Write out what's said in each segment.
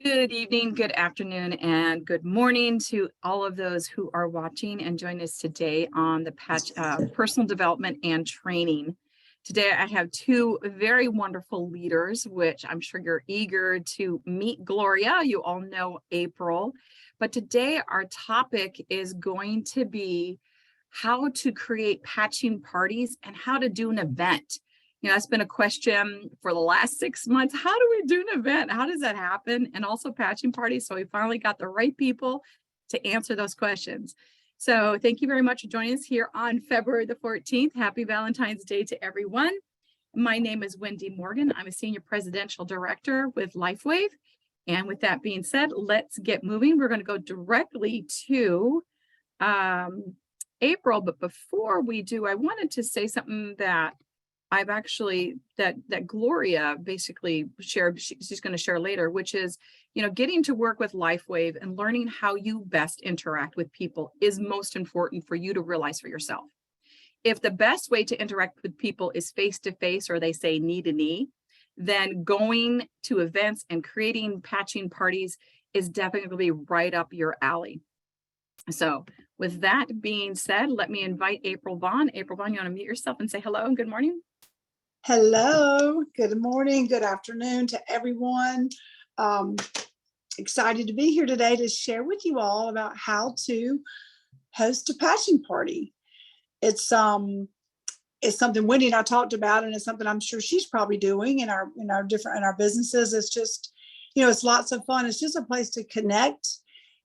Good evening, good afternoon, and good morning to all of those who are watching and join us today on the Personal Development and Training. Today, I have two very wonderful leaders, which I'm sure you're eager to meet. Gloria, you all know April, but today our topic is going to be how to create patching parties and how to do an event. That's been a question for the last 6 months. How do we do an event? How does that happen? And also patching parties. So we finally got the right people to answer those questions. So thank you very much for joining us here on February the 14th. Happy Valentine's Day to everyone. My name is Wendy Morgan. I'm a Senior Presidential Director with LifeWave. And with that being said, let's get moving. We're going to go directly to April. But before we do, I wanted to say something that I've actually, that Gloria basically shared, she's going to share later, which is, getting to work with LifeWave and learning how you best interact with people is most important for you to realize for yourself. If the best way to interact with people is face-to-face, or they say knee to knee, then going to events and creating patching parties is definitely right up your alley. So with that being said, let me invite April Vaughn. April Vaughn, you want to mute yourself and say hello and good morning? Hello, good morning, good afternoon to everyone. Excited to be here today to share with you all about how to host a patching party. It's something Wendy and I talked about, and it's something I'm sure she's probably doing in our businesses. It's just, it's lots of fun. It's just a place to connect.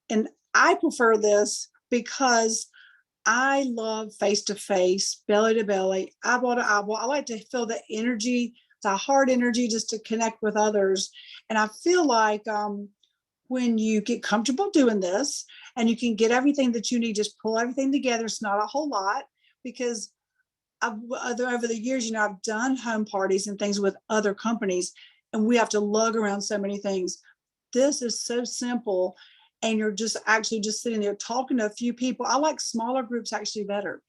And I prefer this because I love face-to-face, belly-to-belly, eyeball-to-eyeball. I like to feel the energy, the heart energy, just to connect with others. And I feel like when you get comfortable doing this and you can get everything that you need, just pull everything together. It's not a whole lot, because over the years, I've done home parties and things with other companies, and we have to lug around so many things. This is so simple. And you're just sitting there talking to a few people. I like smaller groups actually better.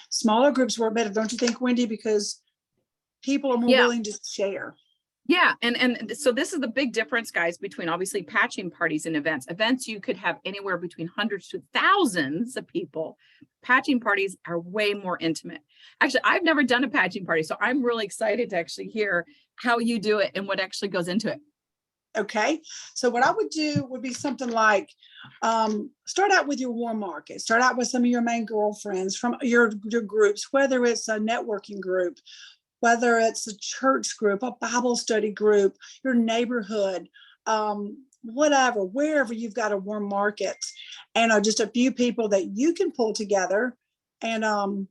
Smaller groups work better, don't you think, Wendy? Because people are more willing to share. Yeah, and so this is the big difference, guys, between obviously patching parties and events. Events, you could have anywhere between hundreds to thousands of people. Patching parties are way more intimate. Actually, I've never done a patching party, so I'm really excited to actually hear how you do it and what actually goes into it. Okay, so what I would do would be something like start out with your warm market. Start out with some of your main girlfriends from your groups, whether it's a networking group, whether it's a church group, a Bible study group, your neighborhood, whatever, wherever you've got a warm market, and just a few people that you can pull together and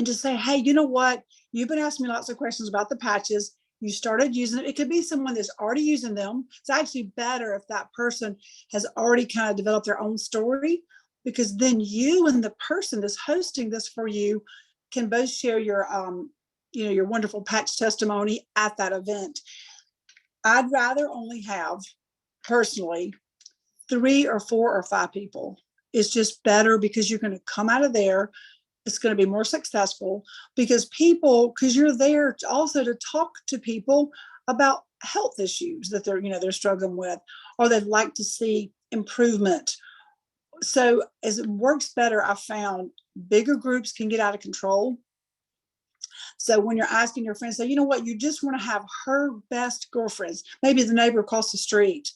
just say, hey, you know what? You've been asking me lots of questions about the patches. You started using it. It could be someone that's already using them. It's actually better if that person has already kind of developed their own story, because then you and the person that's hosting this for you can both share your, your wonderful patch testimony at that event. I'd rather only have, personally, 3 or 4 or 5 people. It's just better, because you're going to come out of there. It's going to be more successful, because you're there also to talk to people about health issues that they're struggling with, or they'd like to see improvement. So as it works better, I found bigger groups can get out of control. So when you're asking your friends, say, you know what, you just want to have her best girlfriends, maybe the neighbor across the street,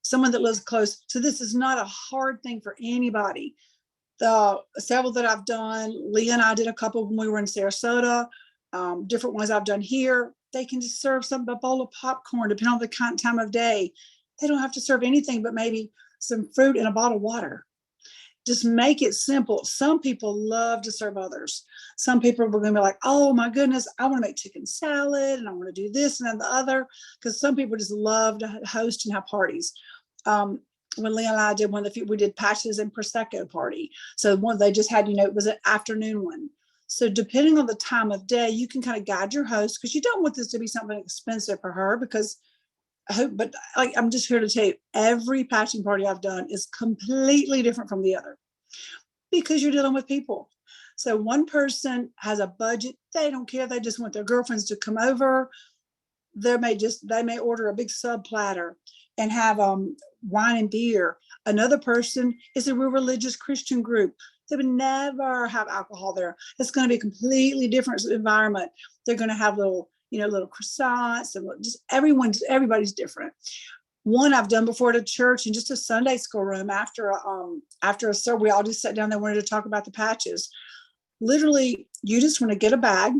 someone that lives close. So this is not a hard thing for anybody. The several that I've done, Leah and I did a couple when we were in Sarasota, different ones I've done here. They can just serve a bowl of popcorn, depending on the time of day. They don't have to serve anything but maybe some fruit and a bottle of water. Just make it simple. Some people love to serve others. Some people are going to be like, oh my goodness, I want to make chicken salad and I want to do this and then the other, because some people just love to host and have parties. When Leah and I did we did patches and Prosecco party. So one they just had, it was an afternoon one. So depending on the time of day, you can kind of guide your host, because you don't want this to be something expensive for her, because I'm just here to tell you, every patching party I've done is completely different from the other, because you're dealing with people. So one person has a budget. They don't care. They just want their girlfriends to come over. they may order a big sub platter and have wine and beer. Another person is a real religious Christian group. They would never have alcohol there. It's going to be a completely different environment. They're going to have little croissants, and just everybody's different. One I've done before at a church in just a Sunday school room after a service, we all just sat down there, wanted to talk about the patches. Literally, you just want to get a bag.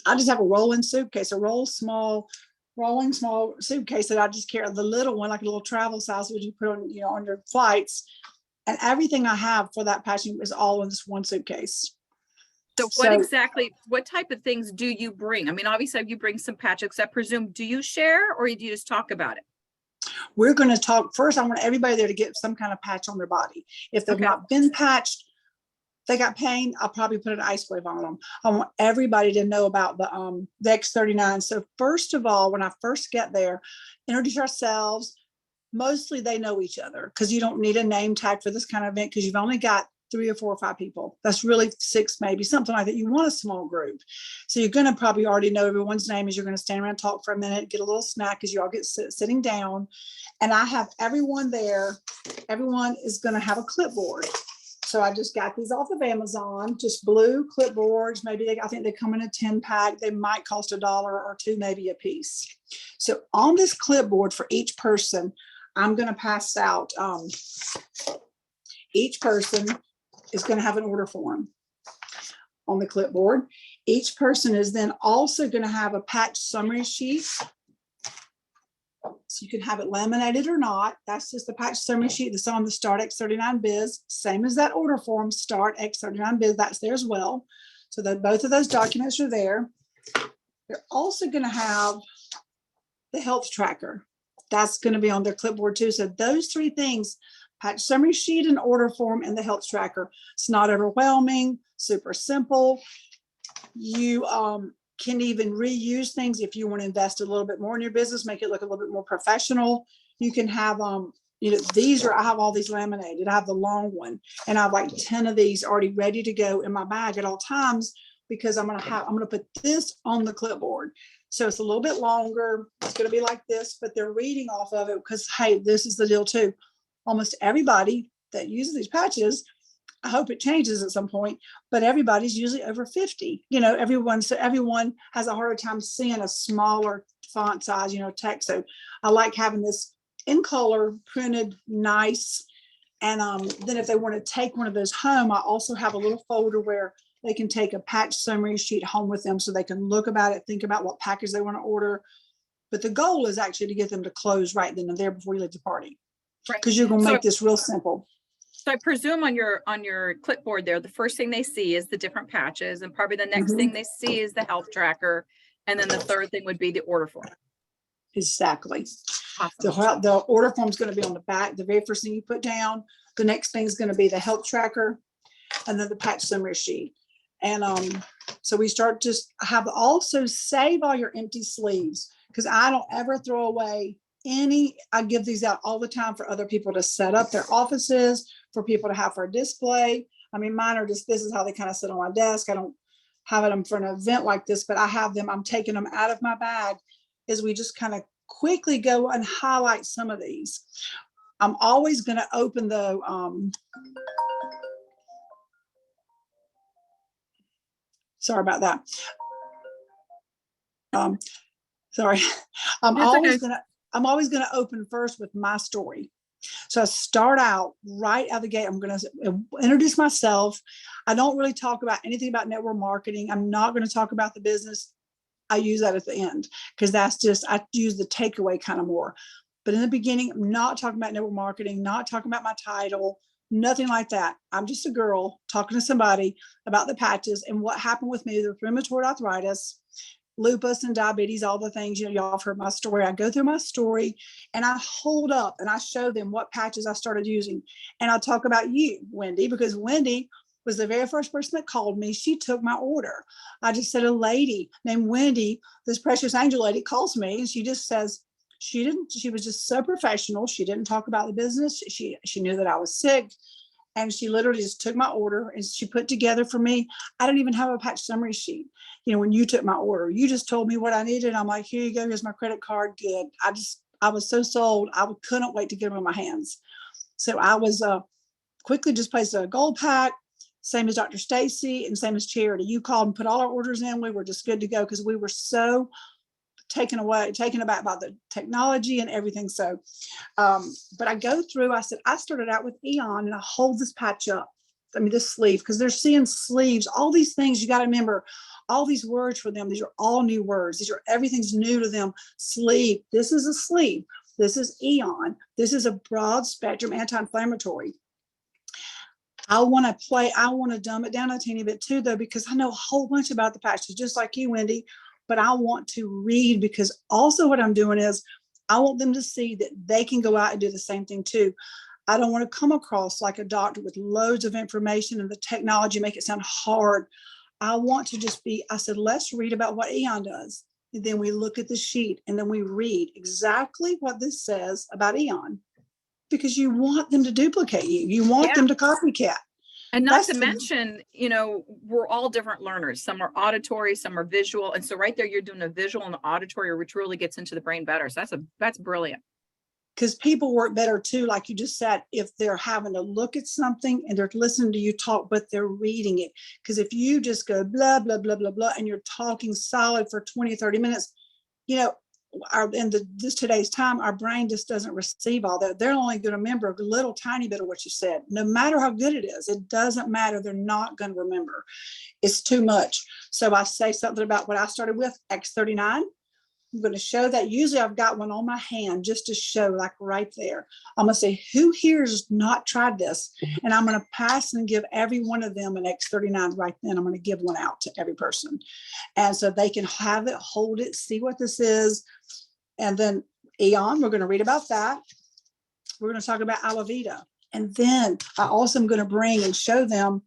I just have a rolling suitcase, rolling small suitcase that I just carry, the little one, like a little travel size, which you put on, on your flights. And everything I have for that patching is all in this one suitcase. So what type of things do you bring? I mean, obviously you bring some patches. I presume, do you share or do you just talk about it? We're going to talk first. I want everybody there to get some kind of patch on their body. If they've not been patched, they got pain, I'll probably put an ice wave on them. I want everybody to know about the X39. So first of all, when I first get there, introduce ourselves. Mostly they know each other, because you don't need a name tag for this kind of event, because you've only got 3 or 4 or 5 people. That's really 6, maybe something like that. You want a small group. So you're going to probably already know everyone's name. As you're going to stand around and talk for a minute, get a little snack as you all get sitting down. And I have everyone there. Everyone is going to have a clipboard. So I just got these off of Amazon, just blue clipboards. Maybe I think they come in a 10 pack. They might cost $1 or $2 maybe a piece. So on this clipboard for each person, I'm going to pass out, each person is going to have an order form on the clipboard. Each person is then also going to have a patch summary sheet. So you can have it laminated or not. That's just the patch summary sheet that's on the Start X39 Biz. Same as that order form, Start X39 Biz, that's there as well. So that both of those documents are there. They're also going to have the health tracker. That's going to be on their clipboard too. So those 3 things, patch summary sheet and order form and the health tracker. It's not overwhelming, super simple. You can even reuse things if you want to invest a little bit more in your business, make it look a little bit more professional. You can have, I have all these laminated. I have the long one, and I have like 10 of these already ready to go in my bag at all times, because I'm going to put this on the clipboard. So it's a little bit longer. It's going to be like this, but they're reading off of it because, hey, this is the deal too. Almost everybody that uses these patches, I hope it changes at some point, but everybody's usually over 50. Everyone has a harder time seeing a smaller font size, text. So I like having this in color, printed nice. And then if they want to take one of those home, I also have a little folder where they can take a patch summary sheet home with them, so they can look about it, think about what package they want to order. But the goal is actually to get them to close right then and there before you leave the party. Right. Because you're going to make this real simple. So I presume on your clipboard there, the first thing they see is the different patches, and probably the next thing they see is the health tracker. And then the third thing would be the order form. Exactly. Awesome. The order form is going to be on the back, the very first thing you put down. The next thing is going to be the health tracker, and then the patch summary sheet. And so we start also save all your empty sleeves, because I don't ever throw away any. I give these out all the time for other people to set up their offices, for people to have for a display. I mean, mine are just, this is how they kind of sit on my desk. I don't have them for an event like this, but I have them, I'm taking them out of my bag as we just kind of quickly go and highlight some of these. I'm always going to open the, sorry about that. Sorry. I'm always going to open first with my story. So I start out right out of the gate. I'm going to introduce myself. I don't really talk about anything about network marketing. I'm not going to talk about the business. I use that at the end, because I use the takeaway kind of more. But in the beginning, I'm not talking about network marketing, not talking about my title, nothing like that. I'm just a girl talking to somebody about the patches and what happened with me with rheumatoid arthritis, lupus and diabetes, all the things, y'all have heard my story. I go through my story and I hold up and I show them what patches I started using. And I talk about you, Wendy, because Wendy was the very first person that called me. She took my order. I just said, a lady named Wendy, this precious angel lady, calls me, and she just says, she was just so professional. She didn't talk about the business. She knew that I was sick. And she literally just took my order and she put together for me. I didn't even have a patch summary sheet. You know, when you took my order, you just told me what I needed. I'm like, here you go. Here's my credit card. Good. I was so sold. I couldn't wait to get them in my hands. So I was quickly just placed a gold pack, same as Dr. Stacy and same as Charity. You called and put all our orders in. We were just good to go because we were so taken aback by the technology and everything. So, but I go through, I said, I started out with Eon and I hold this patch up. I mean, this sleeve, because they're seeing sleeves, all these things you got to remember, all these words for them. These are all new words. Everything's new to them. Sleeve. This is a sleeve. This is Eon. This is a broad spectrum anti-inflammatory. I want to dumb it down a teeny bit too, though, because I know a whole bunch about the patches, just like you, Wendy, but I want to read, because also what I'm doing is I want them to see that they can go out and do the same thing too. I don't want to come across like a doctor with loads of information and the technology make it sound hard. I want to just I said, let's read about what Eon does. And then we look at the sheet and then we read exactly what this says about Eon, because you want them to duplicate you. You want them to copycat. And not to mention, you know, we're all different learners. Some are auditory, some are visual. And so right there, you're doing a visual and auditory, which really gets into the brain better. So that's brilliant. Because people work better too, like you just said, if they're having to look at something and they're listening to you talk, but they're reading it. Because if you just go blah, blah, blah, blah, blah, and you're talking solid for 20, 30 minutes, you know, this today's time, our brain just doesn't receive all that. They're only going to remember a little tiny bit of what you said. No matter how good it is, it doesn't matter. They're not going to remember. It's too much. So I say something about what I started with, X39. I'm going to show that. Usually I've got one on my hand just to show, like right there. I'm going to say, who here has not tried this? And I'm going to pass and give every one of them an X39 right then. I'm going to give one out to every person. And so they can have it, hold it, see what this is. And then Eon, we're going to read about that. We're going to talk about Alavita. And then I also am going to bring and show them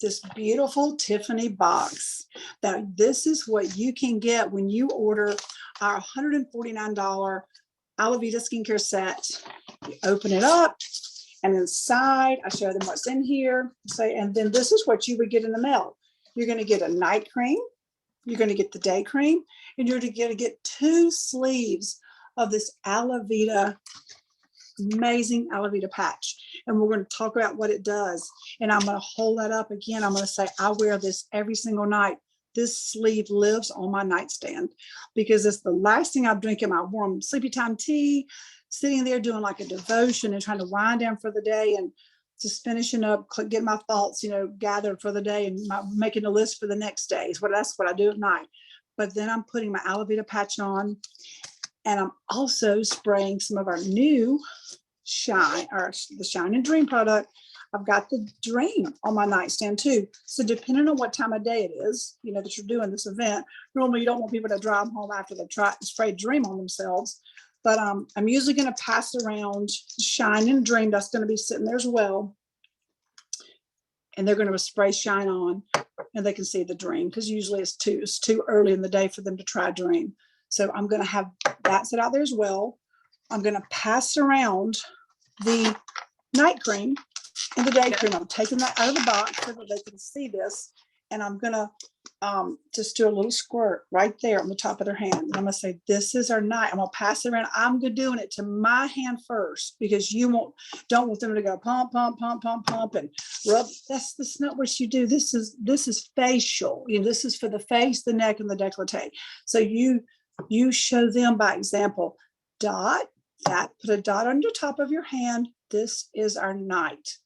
this beautiful Tiffany box. Now, this is what you can get when you order our $149 Alavita skincare set. You open it up, and inside, I show them what's in here. And then this is what you would get in the mail. You're going to get a night cream. You're going to get the day cream, and you're going to get 2 sleeves of this Alavita, amazing Alavita patch. And we're going to talk about what it does. And I'm going to hold that up again. I'm going to say, I wear this every single night. This sleeve lives on my nightstand because it's the last thing I drink in my warm sleepy time tea, sitting there doing like a devotion and trying to wind down for the day and just finishing up, getting my thoughts, you know, gathered for the day and making a list for the next day. That's what I do at night. But then I'm putting my Alavita patch on, and I'm also spraying some of our new Shine, or the Shine and Dream product. I've got the Dream on my nightstand too. So depending on what time of day it is, you know, that you're doing this event, normally you don't want people to drive home after they've sprayed Dream on themselves. But I'm usually going to pass around Shine and Dream. That's going to be sitting there as well. And they're going to spray Shine on, and they can see the Dream, because usually it's too early in the day for them to try Dream. So I'm going to have that set out there as well. I'm going to pass around the night cream and the day cream. I'm taking that out of the box so that they can see this. And I'm going to just do a little squirt right there on the top of their hand. And I'm going to say, this is our night. I'm going to pass it around. I'm doing it to my hand first, because you don't want them to go pump, pump, pump, pump, pump, and rub. That's not what you do. This is facial. You know, this is for the face, the neck, and the décolleté. So you show them by example. Put a dot on your top of your hand. This is our night.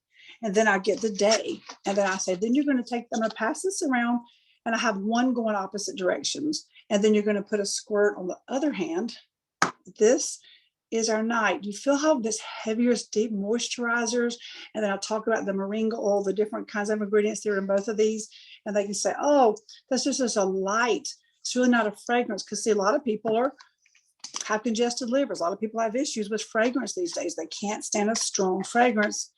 And then I get the day. And then I say, then you're going to I'm going to pass this around, and I have one going opposite directions. And then you're going to put a squirt on the other hand. This is our night. You feel how this heavier, deep moisturizers. And then I'll talk about the moringa oil, the different kinds of ingredients there in both of these. And they can say, oh, that's just a light. It's really not a fragrance. Because see, a lot of people have congested livers. A lot of people have issues with fragrance these days. They can't stand a strong fragrance.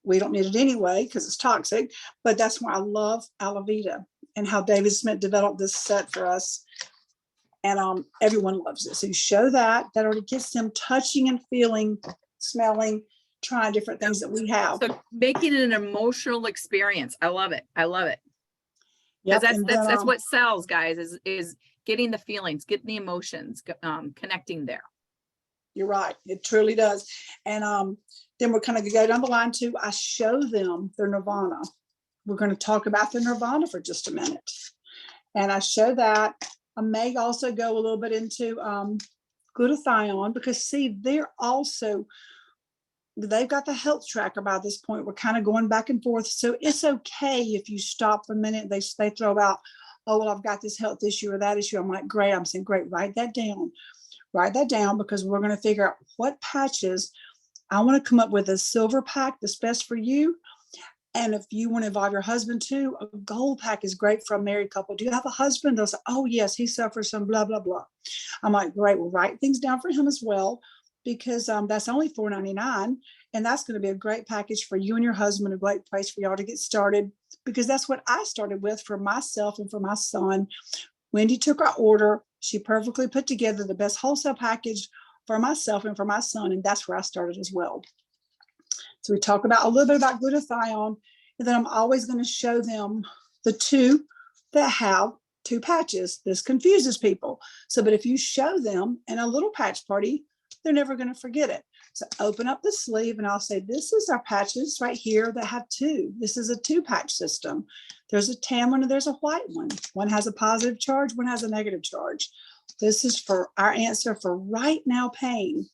We don't need it anyway because it's toxic, but that's why I love Alavita and how David Smith developed this set for us. And everyone loves it. So you show that already gets them touching and feeling, smelling, trying different things that we have. So making it an emotional experience. I love it. I love it. Because Yep. And that's then, what sells, guys, is getting the feelings, getting the emotions, connecting there. you're right. It truly does. And then we're kind of go down the line too. I show them their nirvana. We're going to talk about the nirvana for just a minute. And I show that. I may also go a little bit into glutathione, because see, they've got the health tracker by this point. We're kind of going back and forth. So it's okay if you stop for a minute. They throw out, oh, well, I've got this health issue or that issue. I'm like, great. I'm saying, great, write that down. Write that down, because we're going to figure out what patches. I want to come up with a silver pack that's best for you. And if you want to involve your husband too, a gold pack is great for a married couple. Do you have a husband? They'll say, oh, yes, he suffers from blah, blah, blah. I'm like, great, we'll write things down for him as well, because that's only $4.99. And that's going to be a great package for you and your husband, a great place for y'all to get started, because that's what I started with for myself and for my son. Wendy took our order. She perfectly put together the best wholesale package for myself and for my son. And that's where I started as well. So we talk about a little bit about glutathione, and then I'm always going to show them the two that have two patches. This confuses people. So, but if you show them in a little patch party, they're never going to forget it. So open up the sleeve and I'll say, this is our patches right here that have two. This is a 2-patch system. There's a tan one and there's a white one. One has a positive charge, one has a negative charge. This is for our answer for right now pain.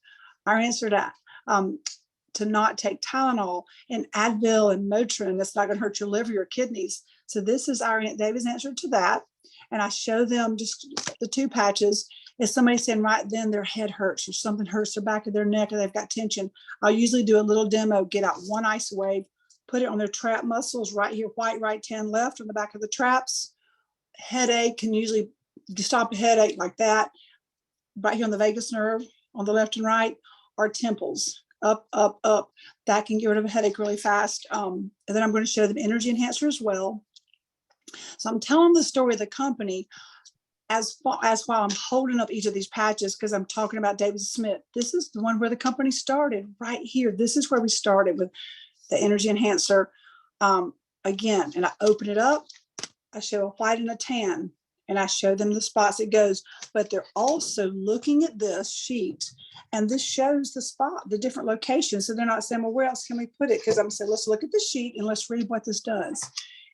Our answer to not take Tylenol and Advil and Motrin. That's not going to hurt your liver, your kidneys. So this is our Aunt David's answer to that. And I show them just the 2 patches. If somebody's saying right then their head hurts or something hurts their back of their neck or they've got tension, I'll usually do a little demo, get out one ice wave, put it on their trap muscles right here, white, right, tan, left on the back of the traps. Headache can usually stop a headache like that, right here on the vagus nerve on the left and right, or temples. Up, up, up. That can get rid of a headache really fast. And then I'm going to show them energy enhancer as well. So I'm telling the story of the company as while I'm holding up each of these patches, because I'm talking about David Smith. This is the one where the company started right here. This is where we started with the energy enhancer. Again, and I open it up. I show a white and a tan, and I show them the spots it goes, but they're also looking at this sheet, and this shows the spot, the different locations. So they're not saying, well, where else can we put it? Because I'm saying, let's look at the sheet and let's read what this does.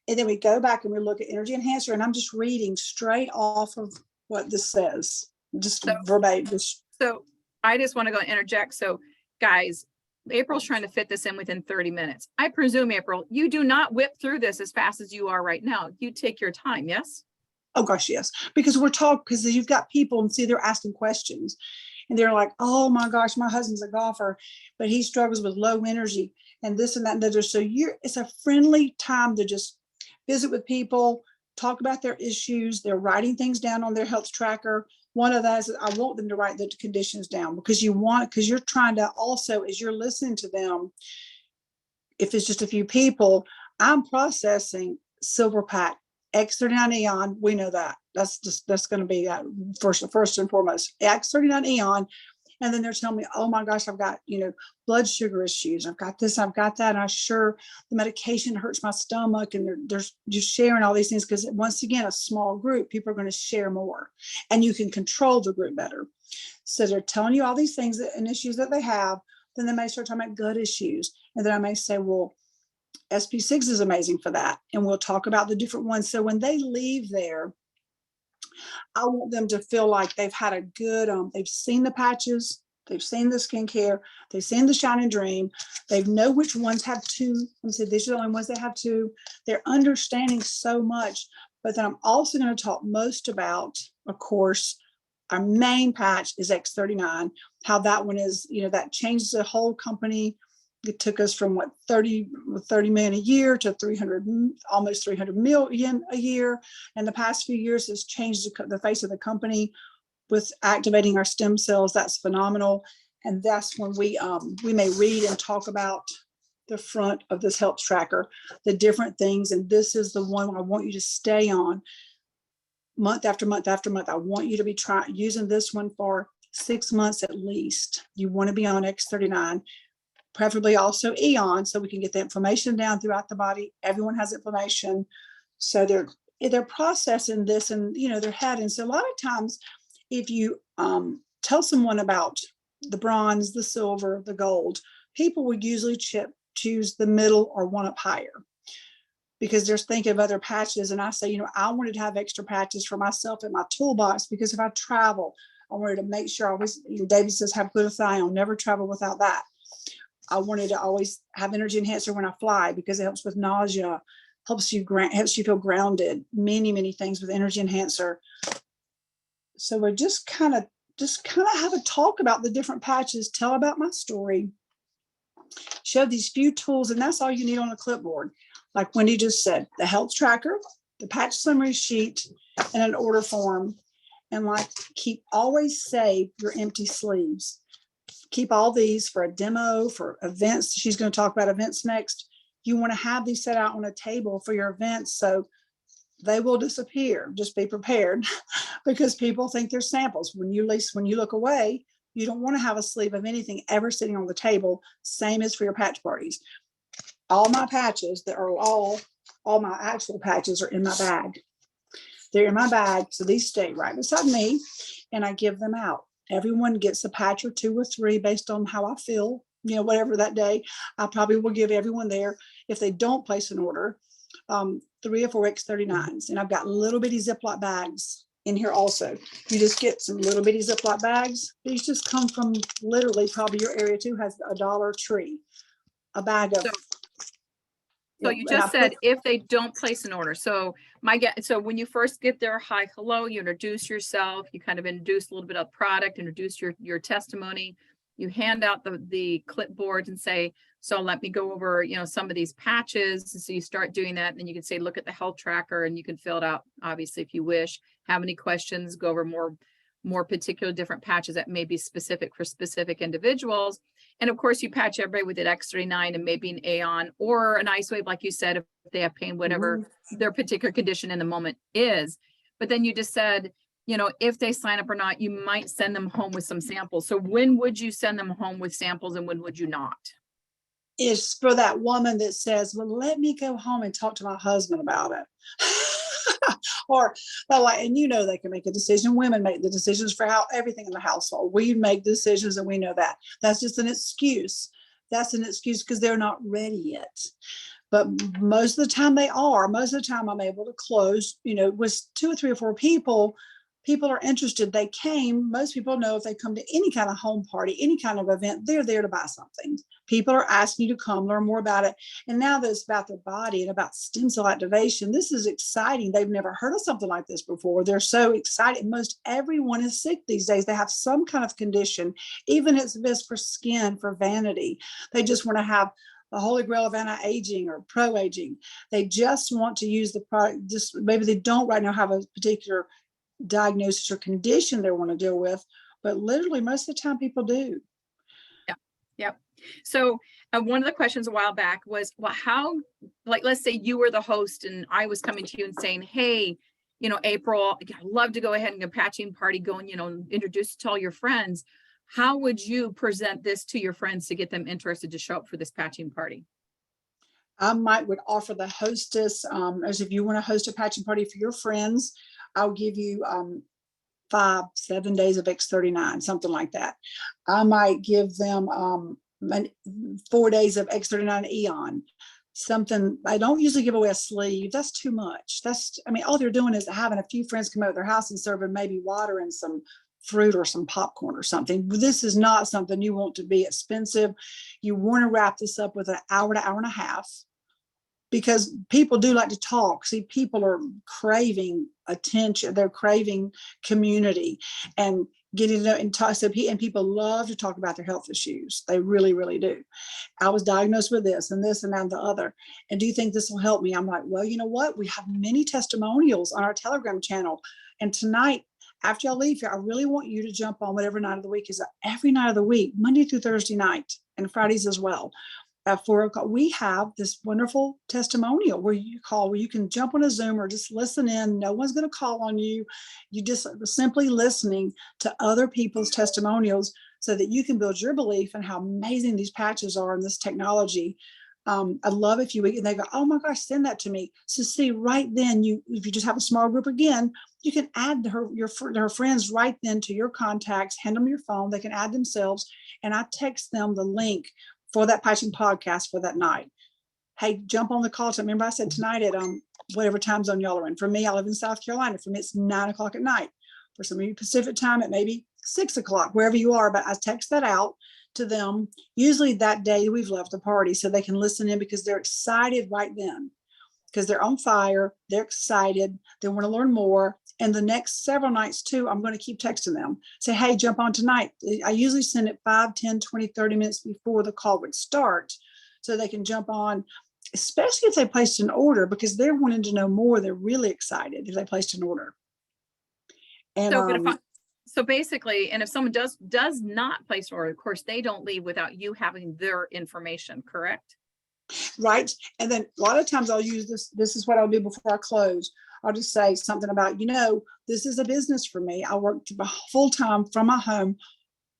And then we go back and we look at energy enhancer, and I'm just reading straight off of what this says, just verbatim. So I just want to go and interject. So guys, April's trying to fit this in within 30 minutes. I presume, April, you do not whip through this as fast as you are right now. You take your time, yes? Oh gosh, yes. Because we're talking, because you've got people and see, they're asking questions and they're like, oh my gosh, my husband's a golfer, but he struggles with low energy and this and that and the other. So it's a friendly time to just visit with people, talk about their issues. They're writing things down on their health tracker. One of those, I want them to write the conditions down, because you're trying to also, as you're listening to them, if it's just a few people, I'm processing silver pack, X39 Eon. We know that. That's going to be first and foremost, X39 Eon. And then they're telling me, oh my gosh, I've got, blood sugar issues. I've got this, I've got that. And the medication hurts my stomach. And they're just sharing all these things, because once again, a small group, people are going to share more and you can control the group better. So they're telling you all these things and issues that they have. Then they may start talking about gut issues. And then I may say, well, SP6 is amazing for that. And we'll talk about the different ones. So when they leave there, I want them to feel like they've had a good, they've seen the patches, they've seen the skincare, they've seen the Shine and Dream, they know which ones have 2. I said, these are the only ones that have 2. They're understanding so much. But then I'm also going to talk most about, of course, our main patch is X39, how that one is, that changes the whole company. It took us from 30 million a year to 300, almost 300 million a year. And the past few years has changed the face of the company with activating our stem cells. That's phenomenal. And that's when we may read and talk about the front of this health tracker, the different things. And this is the one I want you to stay on month after month after month. I want you to be using this one for 6 months at least. You want to be on X39. preferably also Eon, so we can get the inflammation down throughout the body. Everyone has inflammation. So they're processing this, and they're heading. So a lot of times if you tell someone about the bronze, the silver, the gold, people would usually choose the middle or one up higher, because they're thinking of other patches. And I say, I wanted to have extra patches for myself in my toolbox, because if I travel, I wanted to make sure I always, David says, have glutathione, never travel without that. I wanted to always have energy enhancer when I fly, because it helps with nausea, helps you feel grounded, many things with energy enhancer. So we're just kind of have a talk about the different patches, tell about my story, show these few tools, and that's all you need on a clipboard. Like Wendy just said, the health tracker, the patch summary sheet, and an order form. And like, always save your empty sleeves. Keep all these for a demo, for events. She's going to talk about events next. You want to have these set out on a table for your events, so they will disappear. Just be prepared, because people think they're samples. When you look away, you don't want to have a sleeve of anything ever sitting on the table. Same as for your patch parties. All my patches that are all my actual patches are in my bag. They're in my bag, so these stay right beside me, and I give them out. Everyone gets a patch or 2 or 3 based on how I feel, whatever that day. I probably will give everyone there, if they don't place an order, 3 or 4 X39s. And I've got little bitty Ziploc bags in here also. You just get some little bitty Ziploc bags. These just come from literally, probably your area too has a Dollar Tree, a bag of. So you just said if they don't place an order. So so when you first get there, hi, hello, you introduce yourself, you kind of introduce a little bit of product, introduce your testimony, you hand out the clipboard and say, so let me go over, some of these patches. So you start doing that, and then you can say, look at the health tracker, and you can fill it out, obviously, if you wish. Have any questions, go over more particular different patches that may be specific for specific individuals. And of course, you patch everybody with an X39 and maybe an Aeon or an Ice Wave, like you said, if they have pain, whatever their particular condition in the moment is. But then you just said, if they sign up or not, you might send them home with some samples. So when would you send them home with samples, and when would you not? Is for that woman that says, well, let me go home and talk to my husband about it. Or and they can make a decision. Women make the decisions for everything in the household. We make decisions, and we know that. That's just an excuse. That's an excuse because they're not ready yet. But most of the time they are. Most of the time I'm able to close, with 2 or 3 or 4 people are interested. They came. Most people know if they come to any kind of home party, any kind of event, they're there to buy something. People are asking you to come learn more about it. And now that it's about their body and about stem cell activation, this is exciting. They've never heard of something like this before. They're so excited. Most everyone is sick these days. They have some kind of condition, even if it's for skin, for vanity. They just want to have the holy grail of anti-aging or pro-aging. They just want to use the product. Just maybe they don't right now have a particular diagnosis or condition they want to deal with, but literally most of the time people do. Yeah. So one of the questions a while back was, well, how, let's say you were the host and I was coming to you and saying, hey, April, I'd love to go ahead and a patching party, go and, introduce it to all your friends. How would you present this to your friends to get them interested to show up for this patching party? I would offer the hostess, as if you want to host a patching party for your friends, I'll give you 5-7 days of X39, something like that. I might give them 4 days of X39 Eon. Something. I don't usually give away a sleeve. That's too much. All they're doing is having a few friends come over to their house and serving maybe water and some fruit or some popcorn or something. This is not something you want to be expensive. You want to wrap this up with an hour to hour and a half, because people do like to talk. See, people are craving attention. They're craving community and getting to know and talk. And people love to talk about their health issues. They really, really do. I was diagnosed with this and that and the other. And do you think this will help me? I'm like, well, you know what? We have many testimonials on our Telegram channel. And tonight, after y'all leave here, I really want you to jump on whatever night of the week is. Every night of the week, Monday through Thursday night, and Fridays as well. At 4 o'clock, we have this wonderful testimonial where you can jump on a Zoom or just listen in. No one's going to call on you. You just simply listening to other people's testimonials so that you can build your belief in how amazing these patches are and this technology. I'd love if you would, and they go, oh my gosh, send that to me. So see, right then, if you just have a small group again, you can add her friends right then to your contacts, hand them your phone, they can add themselves, and I text them the link for that patching podcast for that night. Hey, jump on the call. Remember I said tonight at whatever time zone y'all are in. For me, I live in South Carolina. For me, it's 9 o'clock at night. For some of you Pacific time, it may be 6 o'clock, wherever you are, but I text that out to them. Usually that day we've left the party so they can listen in because they're excited right then, because they're on fire, they're excited, they want to learn more. And the next several nights too, I'm going to keep texting them, say, hey, jump on tonight. I usually send it 5, 10, 20, 30 minutes before the call would start so they can jump on, especially if they placed an order, because they're wanting to know more. They're really excited if they placed an order. And so basically, and if someone does not place an order, of course, they don't leave without you having their information, correct? Right. And then a lot of times I'll use this. This is what I'll do before I close. I'll just say something about, this is a business for me. I work full time from my home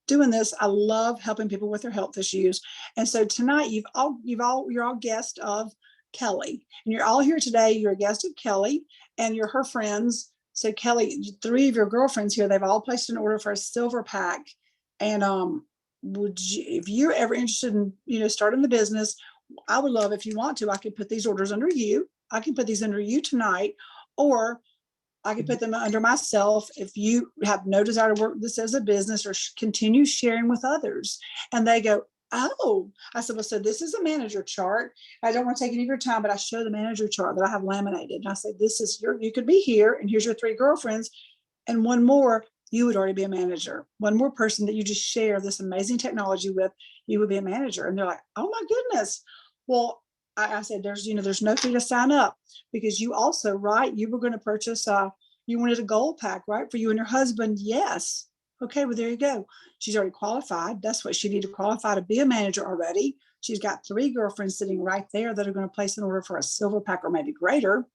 doing this. I love helping people with their health issues. And so tonight you're all guests of Kelly, and you're all here today. You're a guest of Kelly and you're her friends. So Kelly, 3 of your girlfriends here, they've all placed an order for a silver pack. And if you're ever interested in, starting the business, I would love, if you want to, I could put these orders under you. I can put these under you tonight, or I could put them under myself if you have no desire to work this as a business or continue sharing with others. And they go, oh, I said, well, so this is a manager chart. I don't want to take any of your time, but I show the manager chart that I have laminated. And I said, this is you could be here, and here's your 3 girlfriends. And one more, you would already be a manager. One more person that you just share this amazing technology with, you would be a manager. And they're like, oh my goodness. Well, I said, there's no fee to sign up, because you also, right, you were going to purchase, you wanted a gold pack, right, for you and your husband. Yes. Okay, well, there you go. She's already qualified. That's what she needed to qualify to be a manager already. She's got 3 girlfriends sitting right there that are going to place an order for a silver pack or maybe greater.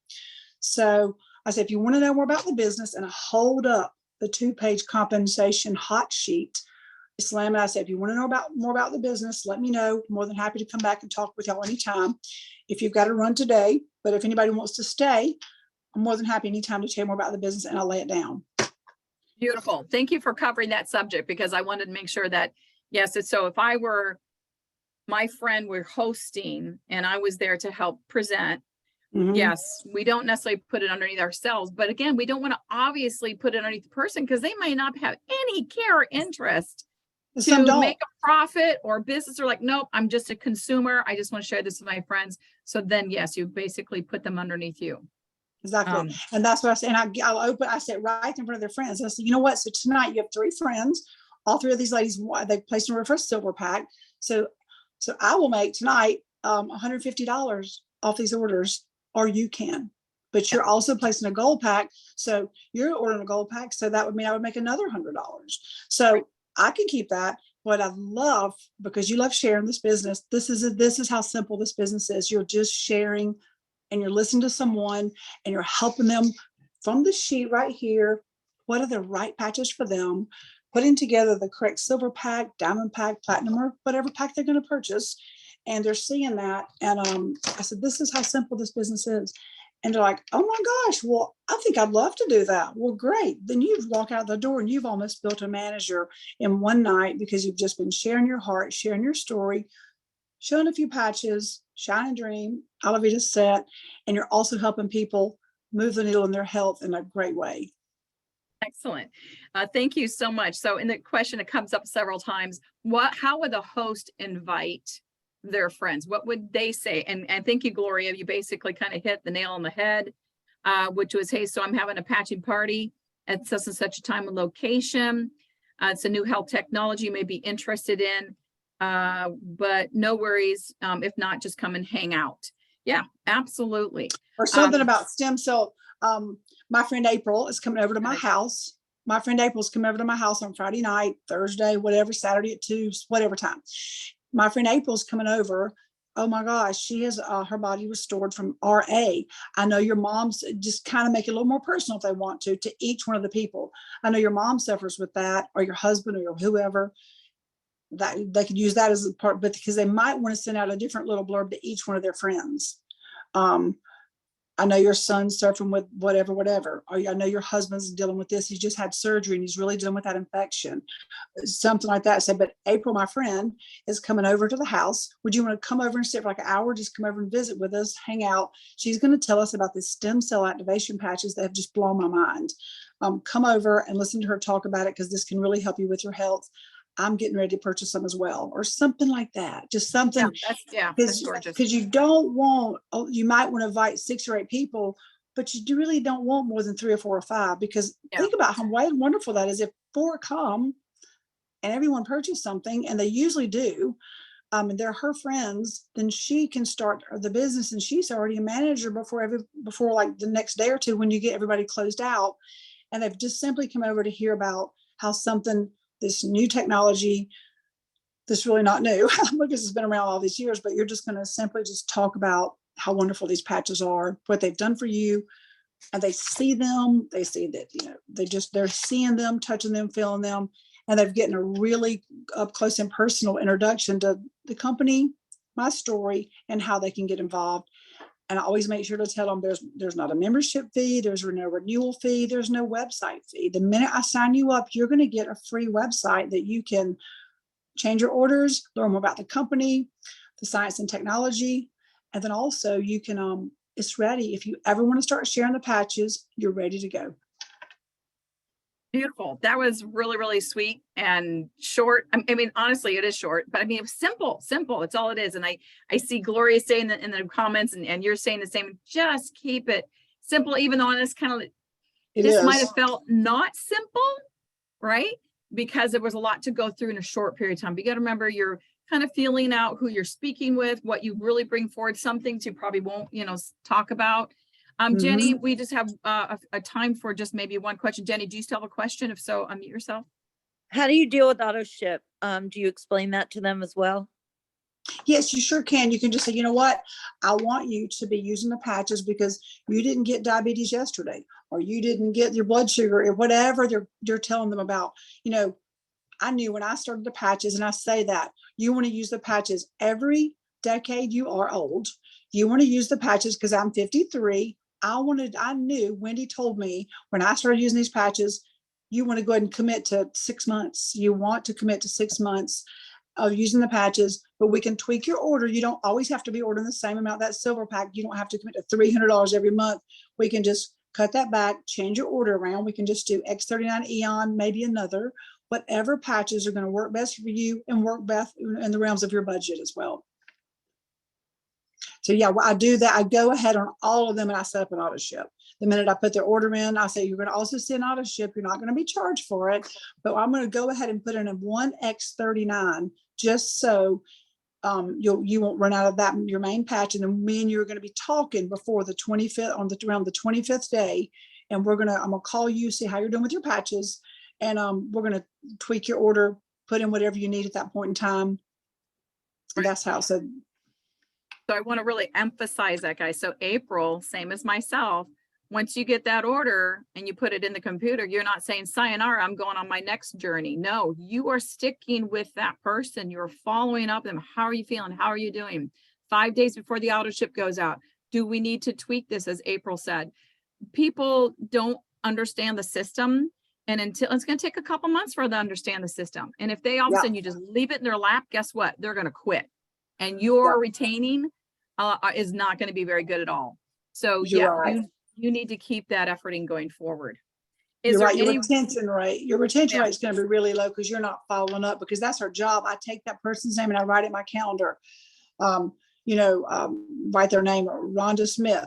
So I said, if you want to know more about the business, and I hold up the 2-page compensation hot sheet, Slam, and I said, if you want to know more about the business, let me know. I'm more than happy to come back and talk with y'all anytime. If you've got to run today, but if anybody wants to stay, I'm more than happy anytime to tell you more about the business, and I'll lay it down. Beautiful. Thank you for covering that subject, because I wanted to make sure that, yes, so if my friend were hosting and I was there to help present, yes, we don't necessarily put it underneath ourselves, but again, we don't want to obviously put it underneath the person, because they might not have any care or interest to make a profit or business, or like, nope, I'm just a consumer. I just want to share this with my friends. So then, yes, you basically put them underneath you. Exactly. And that's what I said. And I said right in front of their friends. I said, you know what? So tonight you have 3 friends. All 3 of these ladies, they placed an order for a silver pack. So I will make tonight $150 off these orders, or you can. But you're also placing a gold pack. So you're ordering a gold pack. So that would mean I would make another $100. So I can keep that. What I love, because you love sharing this business, this is how simple this business is. You're just sharing, and you're listening to someone, and you're helping them from the sheet right here. What are the right patches for them? Putting together the correct silver pack, diamond pack, platinum, or whatever pack they're going to purchase. And they're seeing that. And I said, this is how simple this business is. And they're like, oh my gosh, well, I think I'd love to do that. Well, great. Then you walk out the door and you've almost built a manager in one night, because you've just been sharing your heart, sharing your story, showing a few patches, shine and dream, Alavita set, and you're also helping people move the needle in their health in a great way. Excellent. Thank you so much. So in the question, it comes up several times. How would the host invite their friends? What would they say? And thank you, Gloria. You basically kind of hit the nail on the head, which was, hey, so I'm having a patching party at such and such a time and location. It's a new health technology you may be interested in, but no worries. If not, just come and hang out. Yeah, absolutely. Or something about stem cell. My friend April is coming over to my house. My friend April's coming over to my house on Friday night, Thursday, whatever, Saturday at 2, whatever time. My friend April's coming over. Oh my gosh, she has her body restored from RA. I know your mom's, just kind of make it a little more personal if they want to each one of the people. I know your mom suffers with that, or your husband, or whoever. that they could use that as a part, but because they might want to send out a different little blurb to each one of their friends. I know your son's suffering with whatever, or I know your husband's dealing with this. He just had surgery and he's really dealing with that infection. Something like that. Say, but April, my friend, is coming over to the house. Would you want to come over and sit for like an hour? Just come over and visit with us, hang out. She's going to tell us about the stem cell activation patches that have just blown my mind. Come over and listen to her talk about it because this can really help you with your health. I'm getting ready to purchase some as well, or something like that. Just something, that's gorgeous. Because you don't want, you might want to invite 6 or 8 people, but you really don't want more than 3 or 4 or 5, because think about how wonderful that is. If 4 come and everyone purchased something, and they usually do, and they're her friends, then she can start the business, and she's already a manager before like the next day or two when you get everybody closed out. And they've just simply come over to hear about how something, this new technology, this really not new because it's been around all these years, but you're just going to simply just talk about how wonderful these patches are, what they've done for you. And they see them, they see that, they're seeing them, touching them, feeling them, and they're getting a really up close and personal introduction to the company, my story, and how they can get involved. And I always make sure to tell them there's not a membership fee, there's no renewal fee, there's no website fee. The minute I sign you up, you're going to get a free website that you can change your orders, learn more about the company, the science and technology. And then also you can, it's ready. If you ever want to start sharing the patches, you're ready to go. Beautiful. That was really, really sweet and short. I mean, honestly, it is short, but I mean, it's simple. It's all it is. And I see Gloria saying that in the comments, and you're saying the same. Just keep it simple, even though it's kind of, this might have felt not simple, right? Because there was a lot to go through in a short period of time. But you got to remember, you're kind of feeling out who you're speaking with, what you really bring forward, some things you probably won't, talk about. Jenny, we just have a time for just maybe one question. Jenny, do you still have a question? If so, unmute yourself. How do you deal with auto ship? Do you explain that to them as well? Yes, you sure can. You can just say, you know what? I want you to be using the patches because you didn't get diabetes yesterday, or you didn't get your blood sugar, or whatever you're telling them about. I knew when I started the patches, and I say that you want to use the patches every decade you are old. You want to use the patches because I'm 53. I knew Wendy told me when I started using these patches, you want to go ahead and commit to 6 months. You want to commit to 6 months of using the patches, but we can tweak your order. You don't always have to be ordering the same amount. That silver pack, you don't have to commit to $300 every month. We can just cut that back, change your order around. We can just do X39 Eon, maybe another, whatever patches are going to work best for you and work best in the realms of your budget as well. So yeah, I do that. I go ahead on all of them and I set up an auto ship. The minute I put their order in, I say, you're going to also send auto ship. You're not going to be charged for it, but I'm going to go ahead and put in a 1X39 just so you won't run out of that, your main patch. And then me and you are going to be talking before the 25th, around the 25th day. And I'm going to call you, see how you're doing with your patches. And we're going to tweak your order, put in whatever you need at that point in time. And that's how. So I want to really emphasize that, guys. So April, same as myself, once you get that order and you put it in the computer, you're not saying, sayonara, I'm going on my next journey. No, you are sticking with that person. You're following up them. How are you feeling? How are you doing? 5 days before the auto ship goes out, do we need to tweak this? As April said, people don't understand the system. And until it's going to take a couple months for them to understand the system. And if they all of a sudden you just leave it in their lap, guess what? They're going to quit. And your retaining is not going to be very good at all. So you need to keep that efforting going forward. Your retention rate is going to be really low because you're not following up, because that's our job. I take that person's name and I write it in my calendar. Write their name, Rhonda Smith,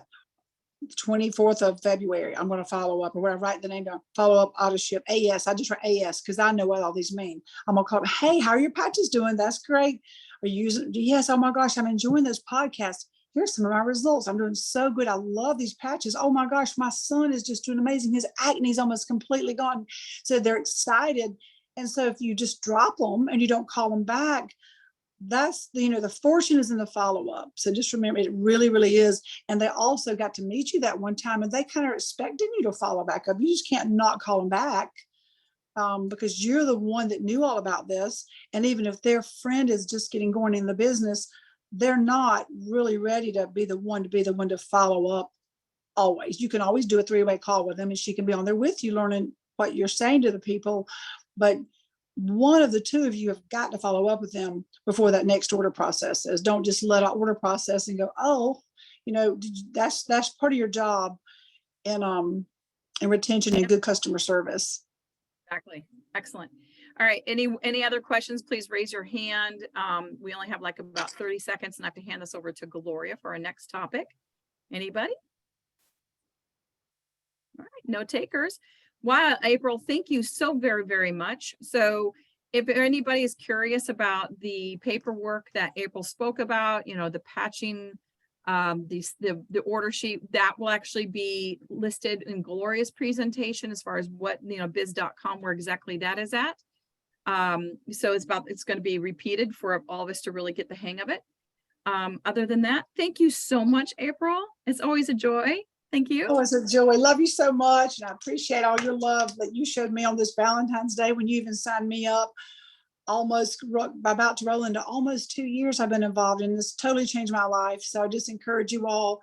24th of February. I'm going to follow up, or when I write the name down, follow up auto ship AS. I just write AS because I know what all these mean. I'm going to call them, hey, how are your patches doing? That's great. Are you using? Yes. Oh my gosh, I'm enjoying this podcast. Here's some of my results. I'm doing so good. I love these patches. Oh my gosh, my son is just doing amazing. His acne is almost completely gone. So they're excited. And so if you just drop them and you don't call them back, that's the fortune is in the follow-up. So just remember, it really, really is. And they also got to meet you that one time, and they kind of expecting you to follow back up. You just can't not call them back. because you're the one that knew all about this. And even if their friend is just getting going in the business, they're not really ready to be the one to follow up always. You can always do a 3-way call with them and she can be on there with you learning what you're saying to the people. But one of the two of you have got to follow up with them before that next order processes. Don't just let an order process and go, oh, that's part of your job in retention and good customer service. Exactly. Excellent. All right. Any other questions? Please raise your hand. We only have like about 30 seconds and I have to hand this over to Gloria for our next topic. Anybody? All right. No takers. Wow, April, thank you so very, very much. So if anybody is curious about the paperwork that April spoke about, the patching, the order sheet, that will actually be listed in Gloria's presentation as far as what, biz.com, where exactly that is at. So it's going to be repeated for all of us to really get the hang of it. Other than that, thank you so much, April. It's always a joy. Thank you. Oh, it's a joy. Love you so much. And I appreciate all your love that you showed me on this Valentine's Day when you even signed me up. About to roll into almost 2 years I've been involved in this. Totally changed my life. So I just encourage you all,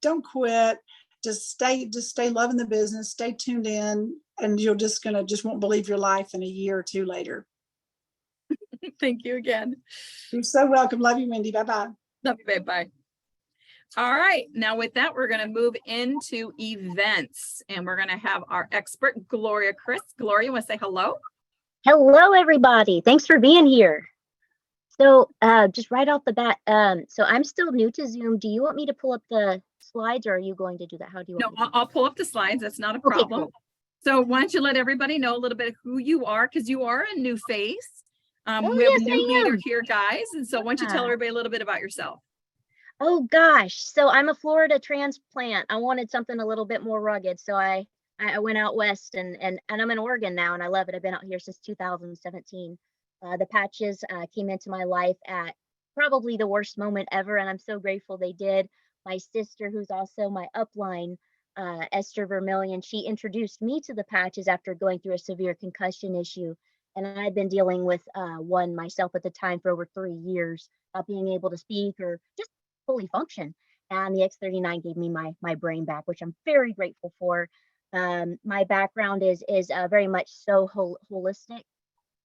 don't quit. Just stay loving the business, stay tuned in, and you're just won't believe your life in a year or two later. Thank you again. You're so welcome. Love you, Wendy. Bye-bye. Love you, babe. Bye. All right. Now with that, we're going to move into events and we're going to have our expert, Gloria Chris. Gloria, you want to say hello? Hello, everybody. Thanks for being here. So just right off the bat, so I'm still new to Zoom. Do you want me to pull up the slides or are you going to do that? How do you want me to I'll pull up the slides. That's not a problem. Cool. So why don't you let everybody know a little bit of who you are, because you are a new face. We have yes, a new I leader am. here, guys. And so why don't you tell Yeah. everybody a little bit about yourself? Oh gosh, so I'm a Florida transplant. I wanted something a little bit more rugged, so I went out west and I'm in Oregon now, and I love it. I've been out here since 2017. The patches came into my life at probably the worst moment ever, and I'm so grateful they did. My sister, who's also my upline, Esther Vermillion, she introduced me to the patches after going through a severe concussion issue, and I'd been dealing with one myself at the time for over 3 years, not being able to speak or just fully function. And the X39 gave me my brain back, which I'm very grateful for. My background is very much so holistic.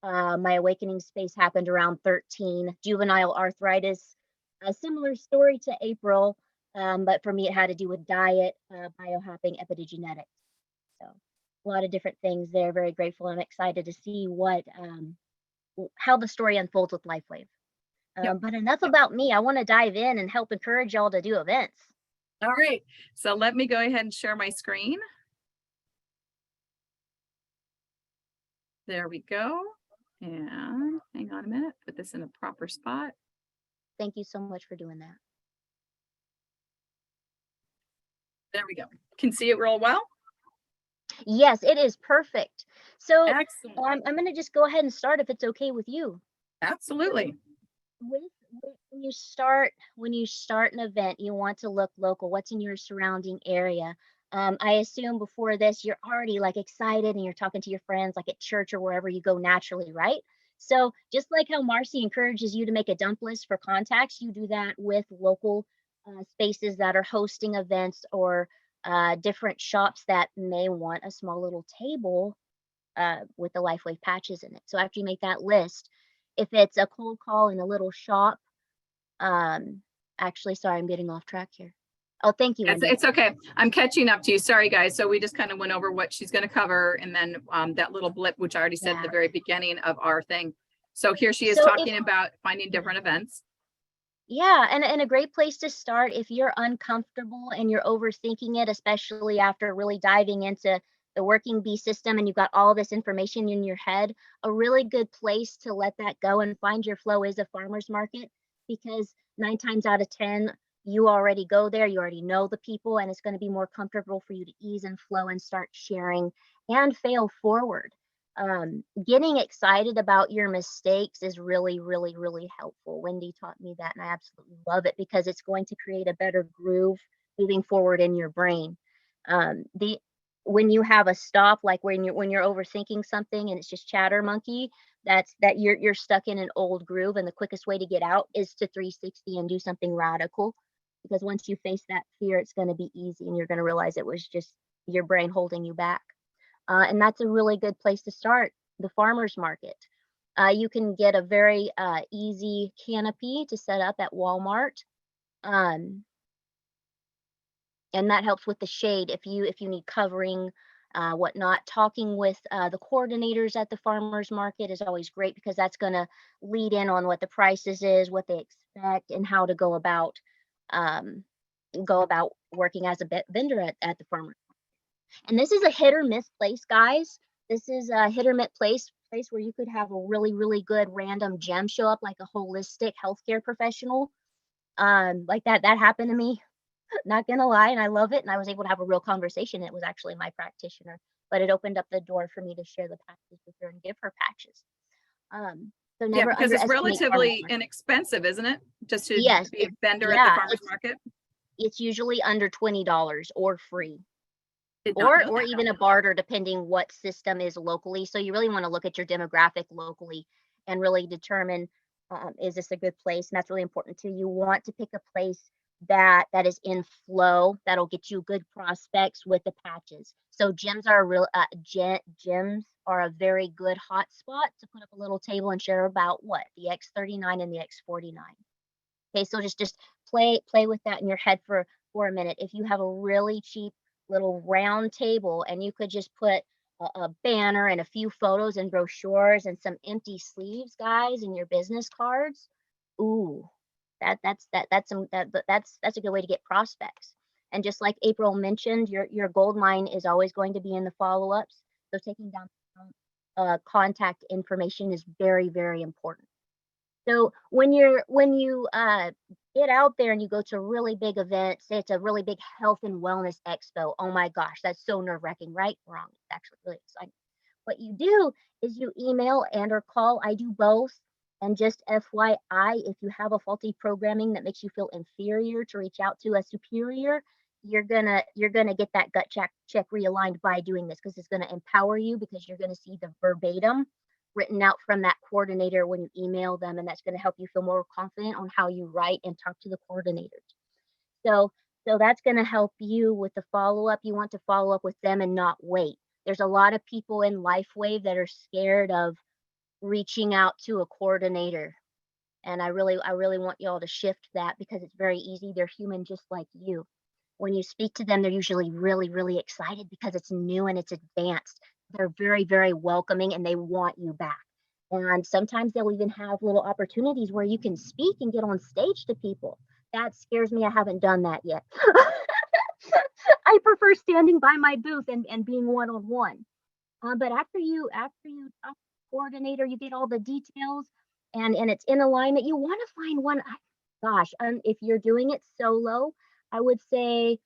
My awakening space happened around 13. Juvenile arthritis, a similar story to April, but for me it had to do with diet, biohacking, epigenetics. So a lot of different things there. Very grateful. I'm excited to see how the story unfolds with LifeWave. But enough about me. I want to dive in and help encourage y'all to do events. All right. So let me go ahead and share my screen. There we go. And hang on a minute, put this in a proper spot. Thank you so much for doing that. There we go. Can see it real well? Yes, it is perfect. So Excellent. I'm going to just go ahead and start if it's okay with you. Absolutely. When you start an event, you want to look local. What's in your surrounding area? I assume before this, you're already like excited and you're talking to your friends like at church or wherever you go naturally, right? So just like how Marcy encourages you to make a dump list for contacts, you do that with local spaces that are hosting events or different shops that may want a small little table with the LifeWave patches in it. So after you make that list, if it's a cold call in a little shop, actually, sorry, I'm getting off track here. Oh, thank you, Wendy. It's okay. I'm catching up to you. Sorry, guys. So we just kind of went over what she's going to cover and then that little blip, which I already said at the very beginning of our thing. So here she is talking about finding different events. Yeah, and a great place to start if you're uncomfortable and you're overthinking it, especially after really diving into the working bee system and you've got all this information in your head, a really good place to let that go and find your flow is a farmer's market, because 9 times out of 10, you already go there, you already know the people, and it's going to be more comfortable for you to ease and flow and start sharing and fail forward. Getting excited about your mistakes is really, really, really helpful. Wendy taught me that, and I absolutely love it because it's going to create a better groove moving forward in your brain. when you have a stop, like when you're overthinking something and it's just chatter monkey, that you're stuck in an old groove, and the quickest way to get out is to 360 and do something radical. Because once you face that fear, it's going to be easy, and you're going to realize it was just your brain holding you back. And that's a really good place to start, the farmers market. You can get a very easy canopy to set up at Walmart. Um, and that helps with the shade if you need covering, whatnot. Talking with the coordinators at the farmers market is always great, because that's going to lead in on what the prices is, what they expect, and how to um, go about working as a vendor at the farmer. And this is a hit or miss place, guys. This is a hit or miss place where you could have a really good random gem show up, like a holistic healthcare professional. Like that happened to me. Not gonna lie, and I love it. And I was able to have a real conversation. It was actually my practitioner, but it opened up the door for me to share the patches with her and give her patches. So Yeah, never because it's underestimate farmers relatively market. inexpensive, isn't it? Just to Yes, be a vendor at the yeah, farmer's market? it's usually under $20 or free. Did not know Or that. even a barter, depending what system is locally. So you really want to look at your demographic locally and really determine, is this a good place? And that's really important too. You want to pick a place that is in flow, that'll get you good prospects with the patches. So gyms are gyms are a very good hot spot to put up a little table and share about what the X39 and the X49. Okay, so just play with that in your head for a minute. If you have a really cheap little round table and you could just put a banner and a few photos and brochures and some empty sleeves, guys, in your business cards, ooh, that's a good way to get prospects. And just like April mentioned, your gold mine is always going to be in the follow-ups. So taking down contact information is very important. So when you get out there and you go to a really big event, say it's a really big health and wellness expo, oh my gosh, that's so nerve-wracking, right? Wrong. It's actually really exciting. What you do is you email and or call. I do both. And just FYI, if you have a faulty programming that makes you feel inferior to reach out to a superior, you're gonna get that gut check realigned by doing this, because it's gonna empower you, because you're gonna see the verbatim written out from that coordinator when you email them, and that's going to help you feel more confident on how you write and talk to the coordinators. So that's going to help you with the follow-up. You want to follow up with them and not wait. There's a lot of people in LifeWave that are scared of reaching out to a coordinator. And I really want y'all to shift that, because it's very easy. They're human just like you. When you speak to them, they're usually really excited because it's new and it's advanced. They're very welcoming, and they want you back. And sometimes they'll even have little opportunities where you can speak and get on stage to people. That scares me. I haven't done that yet. I prefer standing by my booth and being one-on-one. But after you talk to the coordinator, you get all the details, and it's in alignment. You want to find one. Gosh, if you're doing it solo, I would say,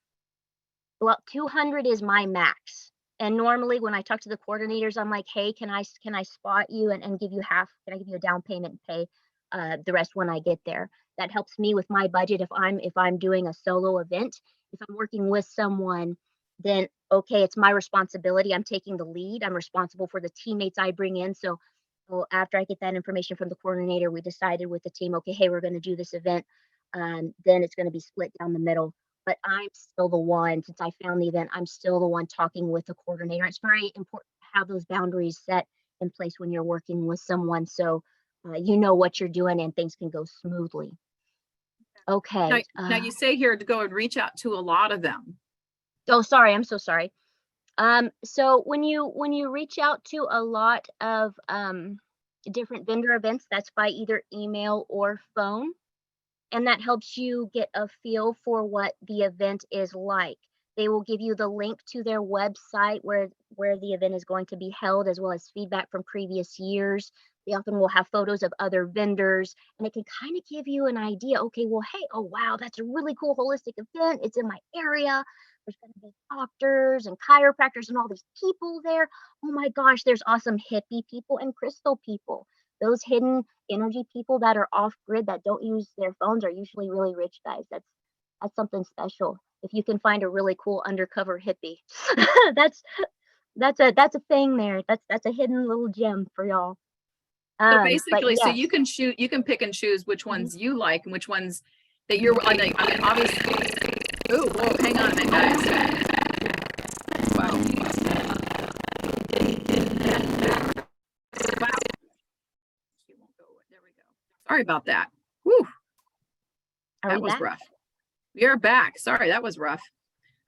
well, 200 is my max. And normally when I talk to the coordinators, I'm like, hey, can I spot you and give you half? Can I give you a down payment and pay the rest when I get there? That helps me with my budget. If I'm doing a solo event, if I'm working with someone, then okay, it's my responsibility. I'm taking the lead. I'm responsible for the teammates I bring in. So after I get that information from the coordinator, we decided with the team, okay, hey, we're going to do this event. Then it's going to be split down the middle. But I'm still the one, since I found the event, I'm still the one talking with the coordinator. It's very important to have those boundaries set in place when you're working with someone, so you know what you're doing and things can go smoothly. Okay. Now you say here to go and reach out to a lot of them. Oh, sorry. I'm so sorry. So when you reach out to a lot of different vendor events, that's by either email or phone. And that helps you get a feel for what the event is like. They will give you the link to their website where the event is going to be held, as well as feedback from previous years. They often will have photos of other vendors, and it can kind of give you an idea. Okay, well, hey, oh wow, that's a really cool holistic event. It's in my area. There's going to be doctors and chiropractors and all these people there. Oh my gosh, there's awesome hippie people and crystal people. Those hidden energy people that are off grid, that don't use their phones, are usually really rich guys. That's something special. if you can find a really cool undercover hippie. that's that's a thing there. That's a hidden little gem for y'all. So But basically, so yes. you can pick and choose which Mhm. ones you like and which ones that you're like. I mean, obviously. Oh, whoa, hang on a minute, guys. Wow. Wow. She won't go. There we go. Sorry about that. Whew, Are that we was back? rough. You're back. Sorry, that was rough.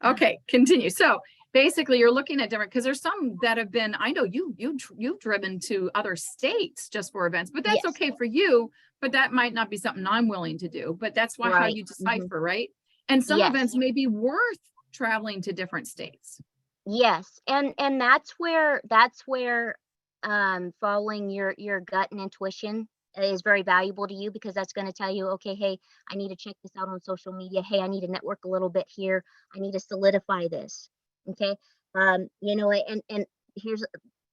Okay, continue. So basically, you're looking at different because there's some that have been. I know you've driven to other states just for events, but that's Yes. okay for you. But that might not be something I'm willing to do. But that's why how Right. you Mhm. decipher, right? And some Yes. events may be worth traveling to different states. Yes. And that's where following your gut and intuition is very valuable to you, because that's going to tell you, okay, hey, I need to check this out on social media. Hey, I need to network a little bit here. I need to solidify this. Okay. You know, and here's,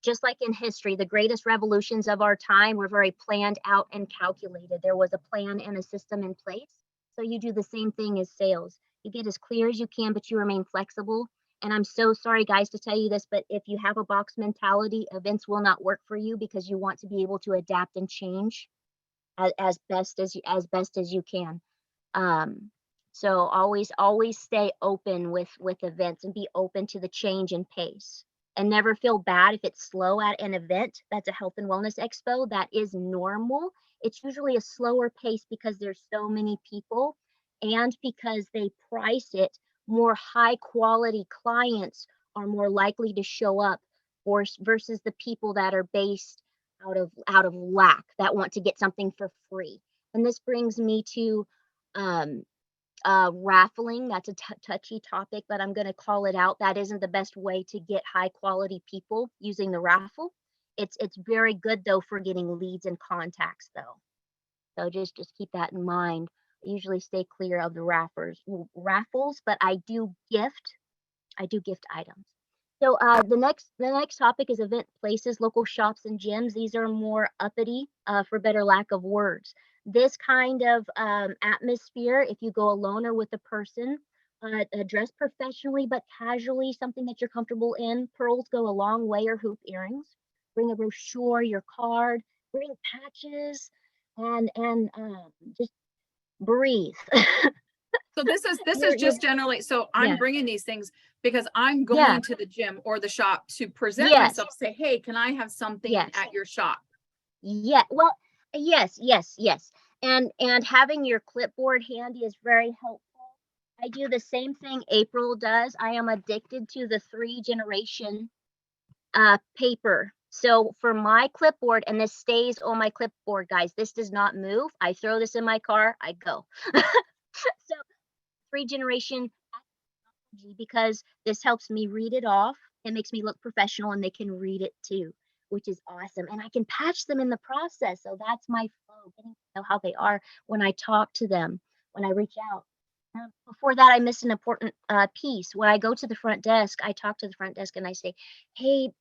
just like in history, the greatest revolutions of our time were very planned out and calculated. There was a plan and a system in place. So you do the same thing as sales. You get as clear as you can, but you remain flexible. And I'm so sorry, guys, to tell you this, but if you have a box mentality, events will not work for you, because you want to be able to adapt and change as best as you can. Um, so always stay open with events, and be open to the change and pace. And never feel bad if it's slow at an event. That's a health and wellness expo. That is normal. It's usually a slower pace because there's so many people, and because they price it more. High quality clients are more likely to show up, or versus the people that are based out of lack, that want to get something for free. And this brings me to um, raffling. That's a touchy topic, but I'm going to call it out. That isn't the best way to get high quality people, using the raffle. It's very good though for getting leads and contacts though. So just keep that in mind. I usually stay clear of the raffles, but I do gift items. So the next topic is event places, local shops and gyms. These are more uppity, for better lack of words. This kind of atmosphere, if you go alone or with a person, dress professionally but casually, something that you're comfortable in. Pearls go a long way, or hoop earrings. Bring a brochure, your card, bring patches, and just breathe. So this is You're just generally, so I'm yeah, bringing these things because I'm yeah, going to the gym or the shop to present yes, myself, say, hey, can I have something yes. at your shop? Yeah, well, yes. And having your clipboard handy is very helpful. I do the same thing April does. I am addicted to the 3 generation paper. So for my clipboard, and this stays on my clipboard, guys, this does not move. I throw this in my car, I go. So 3 generation, because this helps me read it off. It makes me look professional, and they can read it too, which is awesome. And I can patch them in the process. So that's my flow, getting to know how they are when I talk to them, when I reach out. Before that, I missed an important piece. When I go to the front desk, I talk to the front desk and I say, hey,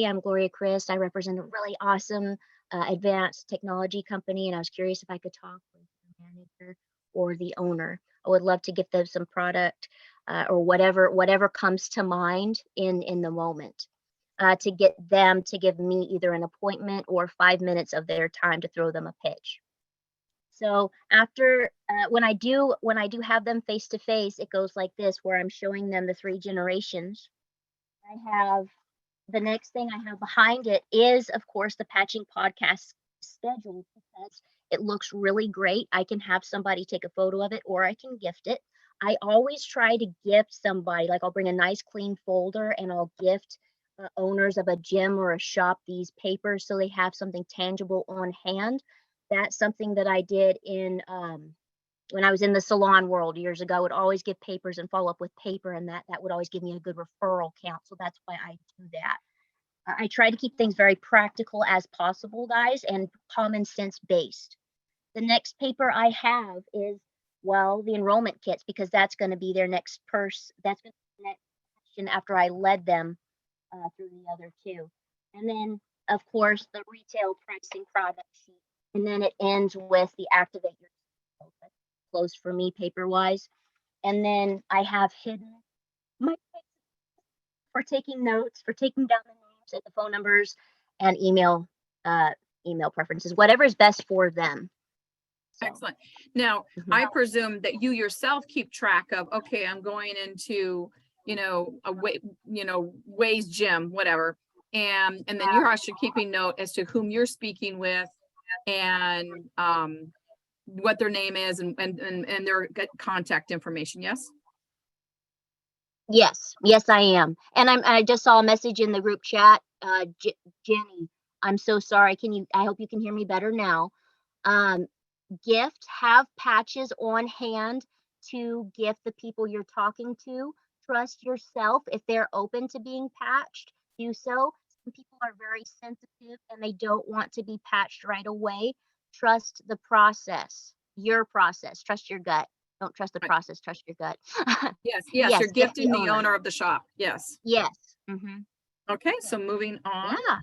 I'm Gloria Christ. I represent a really awesome advanced technology company, and I was curious if I could talk with the manager or the owner. I would love to give them some product, or whatever comes to mind in the moment, to get them to give me either an appointment or 5 minutes of their time to throw them a pitch. So after when I do have them face to face, it goes like this, where I'm showing them the 3 generations. I have The next thing I have behind it is, of course, the patching podcast schedule, because it looks really great. I can have somebody take a photo of it, or I can gift it. I always try to gift somebody, like I'll bring a nice clean folder and I'll gift owners of a gym or a shop these papers, so they have something tangible on hand. That's something that I did in when I was in the salon world years ago. I would always give papers and follow up with paper, and that would always give me a good referral count. So that's why I do that. I try to keep things very practical as possible, guys, and common sense based. The next paper I have is, well, the enrollment kits, because that's going to be their next That's going to be the next question after I led them through the other two. And then, of course, the retail pricing product sheet. And then it ends with the activate your sales. That's close for me paper wise. And then I have hidden my for taking notes, for taking down the names and the phone numbers and email preferences, whatever is best for them. So, Excellent. Now, mhm. I presume that you yourself keep track of, okay, I'm going into, Ways gym, whatever. And then you're actually keeping note as to whom you're speaking with and what their name is and their contact information. Yes. Yes, I am. And I just saw a message in the group chat. Jenny, I'm so sorry. I hope you can hear me better now. Um, have patches on hand to gift the people you're talking to. Trust yourself. If they're open to being patched, do so. Some people are very sensitive and they don't want to be patched right away. Trust the process, your process. Trust your gut. Don't trust the Right. process, trust your gut. Yes. Yes, You're gift gifting the owner of the shop. Yes. Yes. Hmm. Okay. So moving on. Yeah.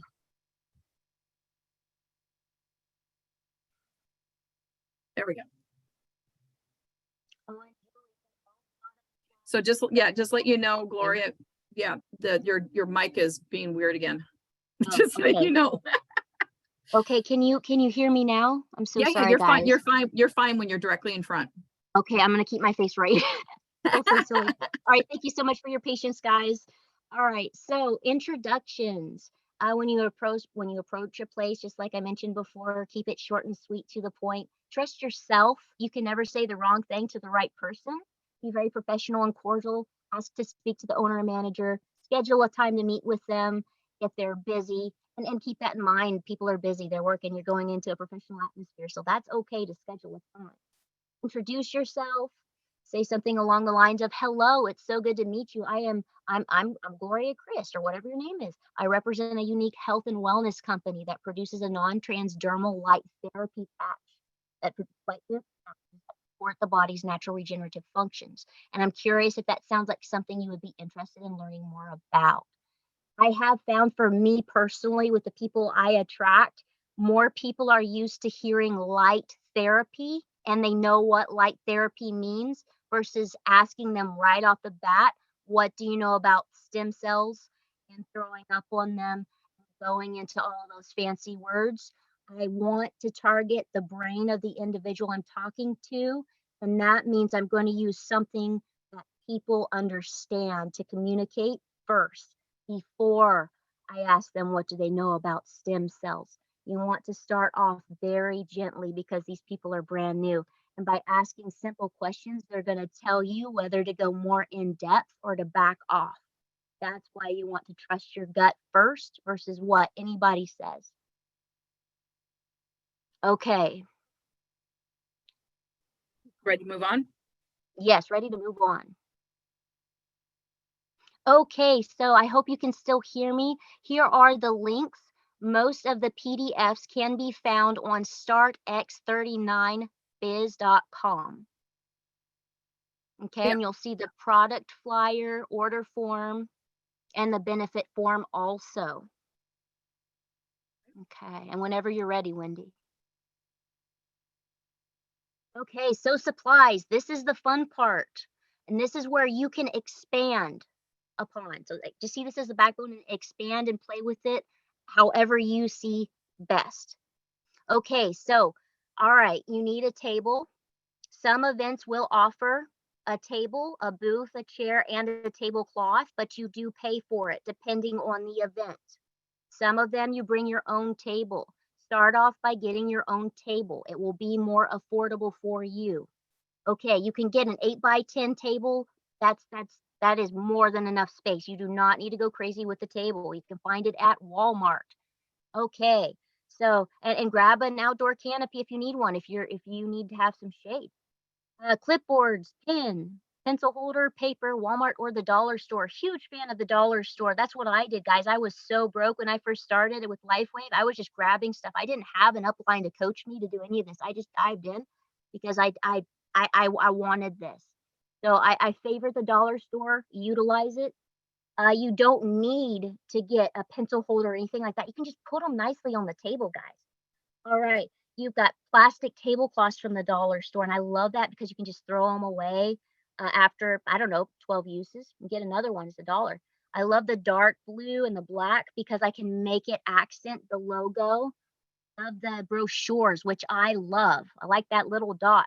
There we go. Oh, So just let you know, Gloria, yeah, your mic is being weird again. Just so okay. you know. Okay, can you hear me now? I'm so Yeah, sorry, you're guys. fine. You're fine when you're directly in front. Okay, I'm gonna keep my face right. So silly. All right, thank you so much for your patience, guys. All right, so introductions. When you approach a place, just like I mentioned before, keep it short and sweet to the point. Trust yourself. You can never say the wrong thing to the right person. Be very professional and cordial. Ask to speak to the owner and manager. Schedule a time to meet with them if they're busy. And keep that in mind. People are busy, they're working, you're going into a professional atmosphere. So that's okay to schedule a time. Introduce yourself. Say something along the lines of, "Hello, it's so good to meet you. I'm Gloria Christ," or whatever your name is. "I represent a unique health and wellness company that produces a non-transdermal light therapy patch that support the body's natural regenerative functions. And I'm curious if that sounds like something you would be interested in learning more about." I have found for me personally, with the people I attract, more people are used to hearing light therapy and they know what light therapy means versus asking them right off the bat, "What do you know about stem cells?" and throwing up on them, going into all those fancy words. I want to target the brain of the individual I'm talking to. And that means I'm going to use something that people understand to communicate first before I ask them what do they know about stem cells. You want to start off very gently because these people are brand new. And by asking simple questions, they're going to tell you whether to go more in depth or to back off. That's why you want to trust your gut first versus what anybody says. Okay. Ready to move on? Yes, ready to move on. Okay, so I hope you can still hear me. Here are the links. Most of the PDFs can be found on startx39biz.com. Okay, Yeah. and you'll see the product flyer, order form, and the benefit form also. Okay, and whenever you're ready, Wendy. Okay, so supplies. This is the fun part. And this is where you can expand upon. So like, just see this as the backbone and expand and play with it however you see best. Okay, so all right, you need a table. Some events will offer a table, a booth, a chair, and a tablecloth, but you do pay for it depending on the event. Some of them you bring your own table. Start off by getting your own table. It will be more affordable for you. Okay, you can get an 8x10 table. That is more than enough space. You do not need to go crazy with the table. You can find it at Walmart. Okay, so and grab an outdoor canopy if you need one. If you need to have some shade. Clipboards, pencil holder, paper, Walmart or the dollar store. Huge fan of the dollar store. That's what I did, guys. I was so broke when I first started with LifeWave. I was just grabbing stuff. I didn't have an upline to coach me to do any of this. I just dived in because I wanted this. So I favor the dollar store. Utilize it. You don't need to get a pencil holder or anything like that. You can just put them nicely on the table, guys. All right. You've got plastic tablecloths from the dollar store, and I love that because you can just throw them away. after, I don't know, 12 uses, you get another one. It's $1. I love the dark blue and the black because I can make it accent the logo of the brochures, which I love. I like that little dot.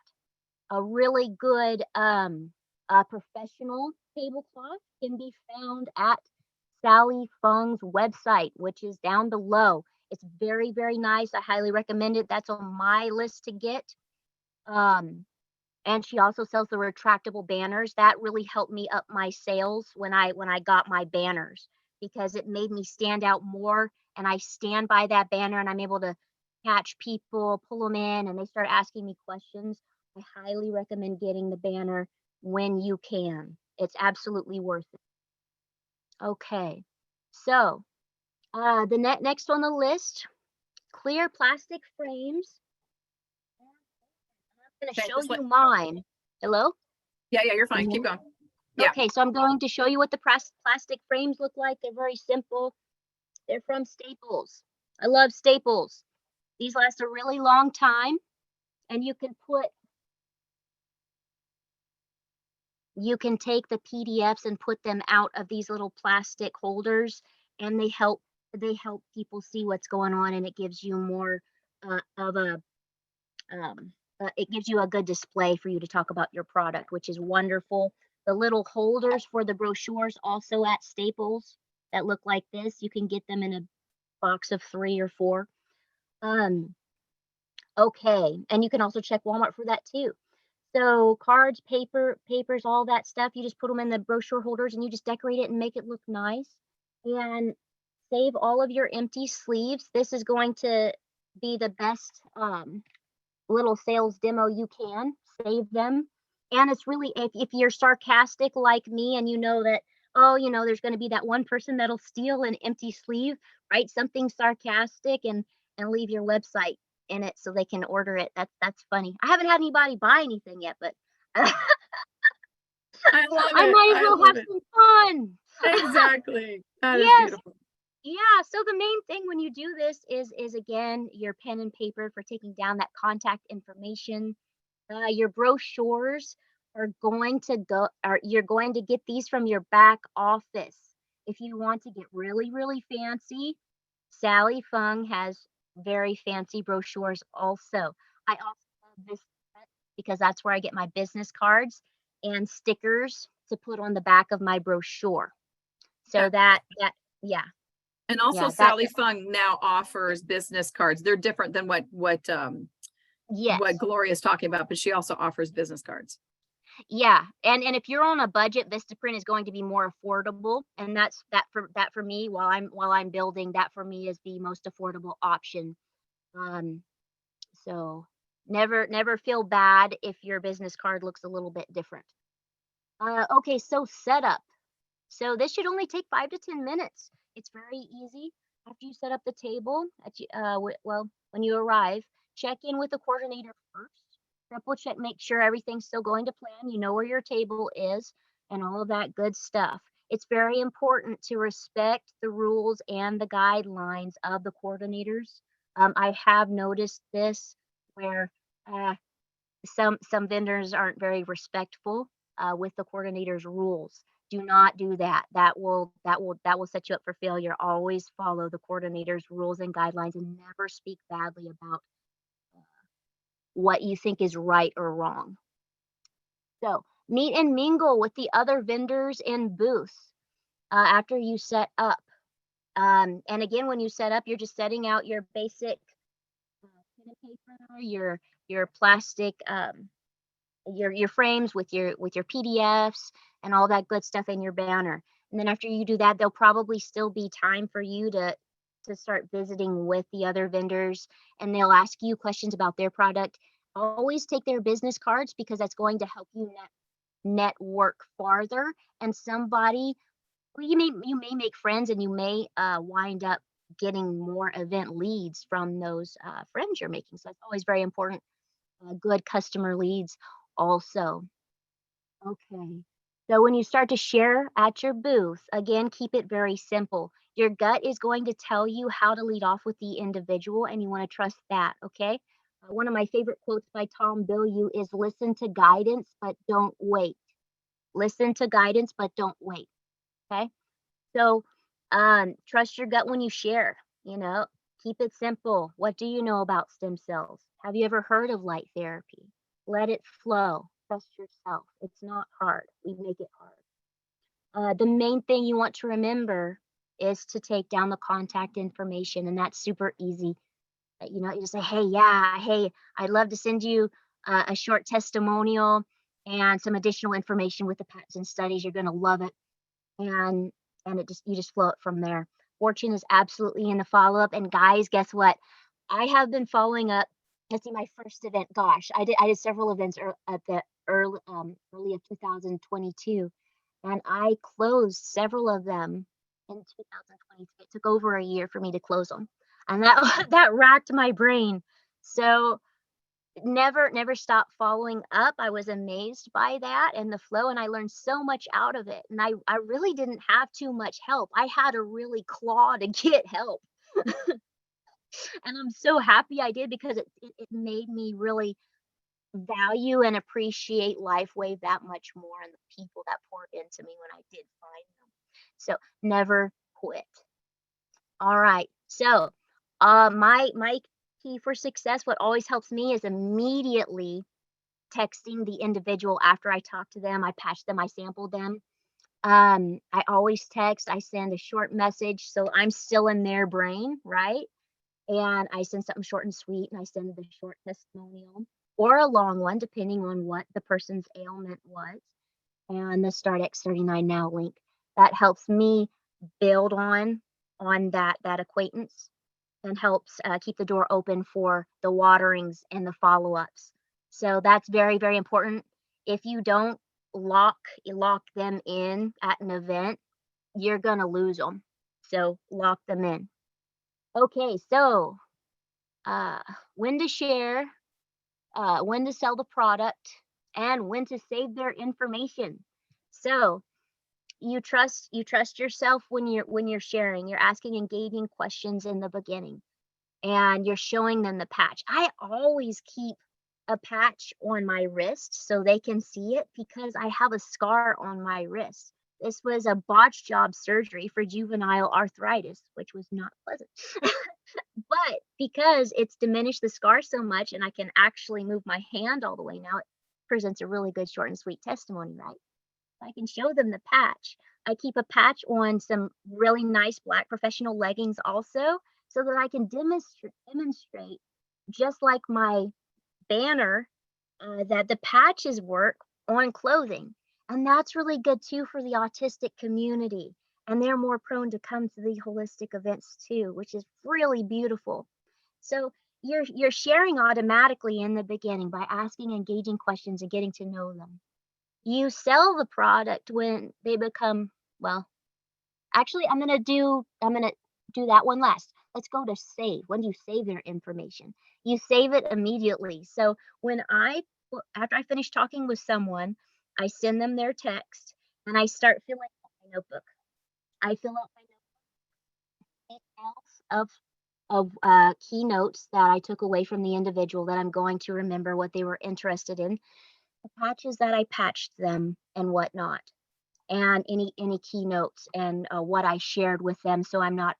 A really good professional tablecloth can be found at Sally Fung's website, which is down below. It's very, very nice. I highly recommend it. That's on my list to get. And she also sells the retractable banners. That really helped me up my sales when I got my banners, because it made me stand out more, and I stand by that banner and I'm able to catch people, pull them in, and they start asking me questions. I highly recommend getting the banner when you can. It's absolutely worth it. Okay. So, the next on the list, clear plastic frames. I'm going to Okay, show just let- you mine. Hello? Yeah, you're fine. Keep going. Yeah. Okay, so I'm going to show you what the plastic frames look like. They're very simple. They're from Staples. I love Staples. These last a really long time, and you can take the PDFs and put them out of these little plastic holders, and they help people see what's going on, and it gives you more of a it gives you a good display for you to talk about your product, which is wonderful. The little holders for the brochures also at Staples that look like this. You can get them in a box of 3 or 4. Okay, and you can also check Walmart for that too. So cards, papers, all that stuff, you just put them in the brochure holders and you just decorate it and make it look nice. And save all of your empty sleeves. This is going to be the best little sales demo you can. Save them. And it's really, if you're sarcastic like me and you know that, oh, there's going to be that one person that'll steal an empty sleeve, write something sarcastic and leave your website in it so they can order it. That's funny. I haven't had anybody buy anything yet, but I love I it. might as I well love have it. some fun. Exactly. That is Yes. beautiful. Yeah, so the main thing when you do this is again your pen and paper for taking down that contact information. Your brochures you're going to get these from your back office. If you want to get really, really fancy, Sally Fung has very fancy brochures also. I also love this set because that's where I get my business cards and stickers to put on the back of my brochure. So Yeah. yeah, And also yeah, that Sally Fung now offers business cards. They're different than what yes. Gloria is talking about, but she also offers business cards. Yeah, and if you're on a budget, Vistaprint is going to be more affordable, and that for me while I'm building, that for me is the most affordable option. Um, so never feel bad if your business card looks a little bit different. Okay, so setup. So this should only take 5 to 10 minutes. It's very easy. After you set up the table, when you arrive, check in with the coordinator first. Triple check, make sure everything's still going to plan. You know where your table is and all of that good stuff. It's very important to respect the rules and the guidelines of the coordinators. I have noticed this where some vendors aren't very respectful with the coordinator's rules. Do not do that. That will set you up for failure. Always follow the coordinator's rules and guidelines and never speak badly about what you think is right or wrong. So meet and mingle with the other vendors in booths after you set up. And again, when you set up, you're just setting out your basic pen and paper, your plastic your frames with your PDFs and all that good stuff in your banner. And then after you do that, there'll probably still be time for you to start visiting with the other vendors, and they'll ask you questions about their product. Always take their business cards because that's going to help you network farther. And you may make friends, and you may wind up getting more event leads from those friends you're making. So it's always very important. Good customer leads also. Okay. So when you start to share at your booth, again, keep it very simple. Your gut is going to tell you how to lead off with the individual, and you want to trust that. Okay. One of my favorite quotes by Tom Bilyeu is listen to guidance, but don't wait. listen to guidance, but don't wait. Okay. So, trust your gut when you share, keep it simple. What do you know about stem cells? Have you ever heard of light therapy? Let it flow. Trust yourself. It's not hard. We make it hard. The main thing you want to remember is to take down the contact information, and that's super easy. You just say, hey, I'd love to send you a short testimonial and some additional information with the patents and studies. You're going to love it. And you just flow it from there. Fortune is absolutely in the follow-up. And guys, guess what? I have been following up. Let's see, my first event. Gosh, I did several events at the early of 2022, and I closed several of them in 2023. It took over a year for me to close them, and that that racked my brain. So never stop following up. I was amazed by that and the flow, and I learned so much out of it. And I really didn't have too much help. I had to really claw to get help. And I'm so happy I did, because it made me really value and appreciate LifeWave that much more, and the people that poured into me when I did find them. So never quit. All right. So my key for success, what always helps me, is immediately texting the individual after I talk to them. I patch them, I sample them. I always text, I send a short message so I'm still in their brain, right? And I send something short and sweet, and I send the short testimonial or a long one, depending on what the person's ailment was. And the Start X39 Now link. That helps me build on that acquaintance, and helps keep the door open for the waterings and the follow-ups. So that's very, very important. If you don't lock them in at an event, you're gonna lose them. So lock them in. Okay, so when to share, when to sell the product, and when to save their information. So you trust yourself when you're sharing. You're asking engaging questions in the beginning, and you're showing them the patch. I always keep a patch on my wrist so they can see it, because I have a scar on my wrist. This was a botched job surgery for juvenile arthritis, which was not pleasant. But because it's diminished the scar so much, and I can actually move my hand all the way now, it presents a really good short and sweet testimony, right? I can show them the patch. I keep a patch on some really nice black professional leggings also, so that I can demonstrate, just like my banner, that the patches work on clothing. And that's really good too for the autistic community. And they're more prone to come to the holistic events too, which is really beautiful. So you're sharing automatically in the beginning by asking engaging questions and getting to know them. You sell the product when they become, well, actually I'm gonna do that one last. Let's go to save. When do you save their information? You save it immediately. So after I finish talking with someone, I send them their text, and I start filling out my notebook. I fill out my notebook, of keynotes that I took away from the individual that I'm going to remember what they were interested in, the patches that I patched them and whatnot, and any keynotes and what I shared with them, so I'm not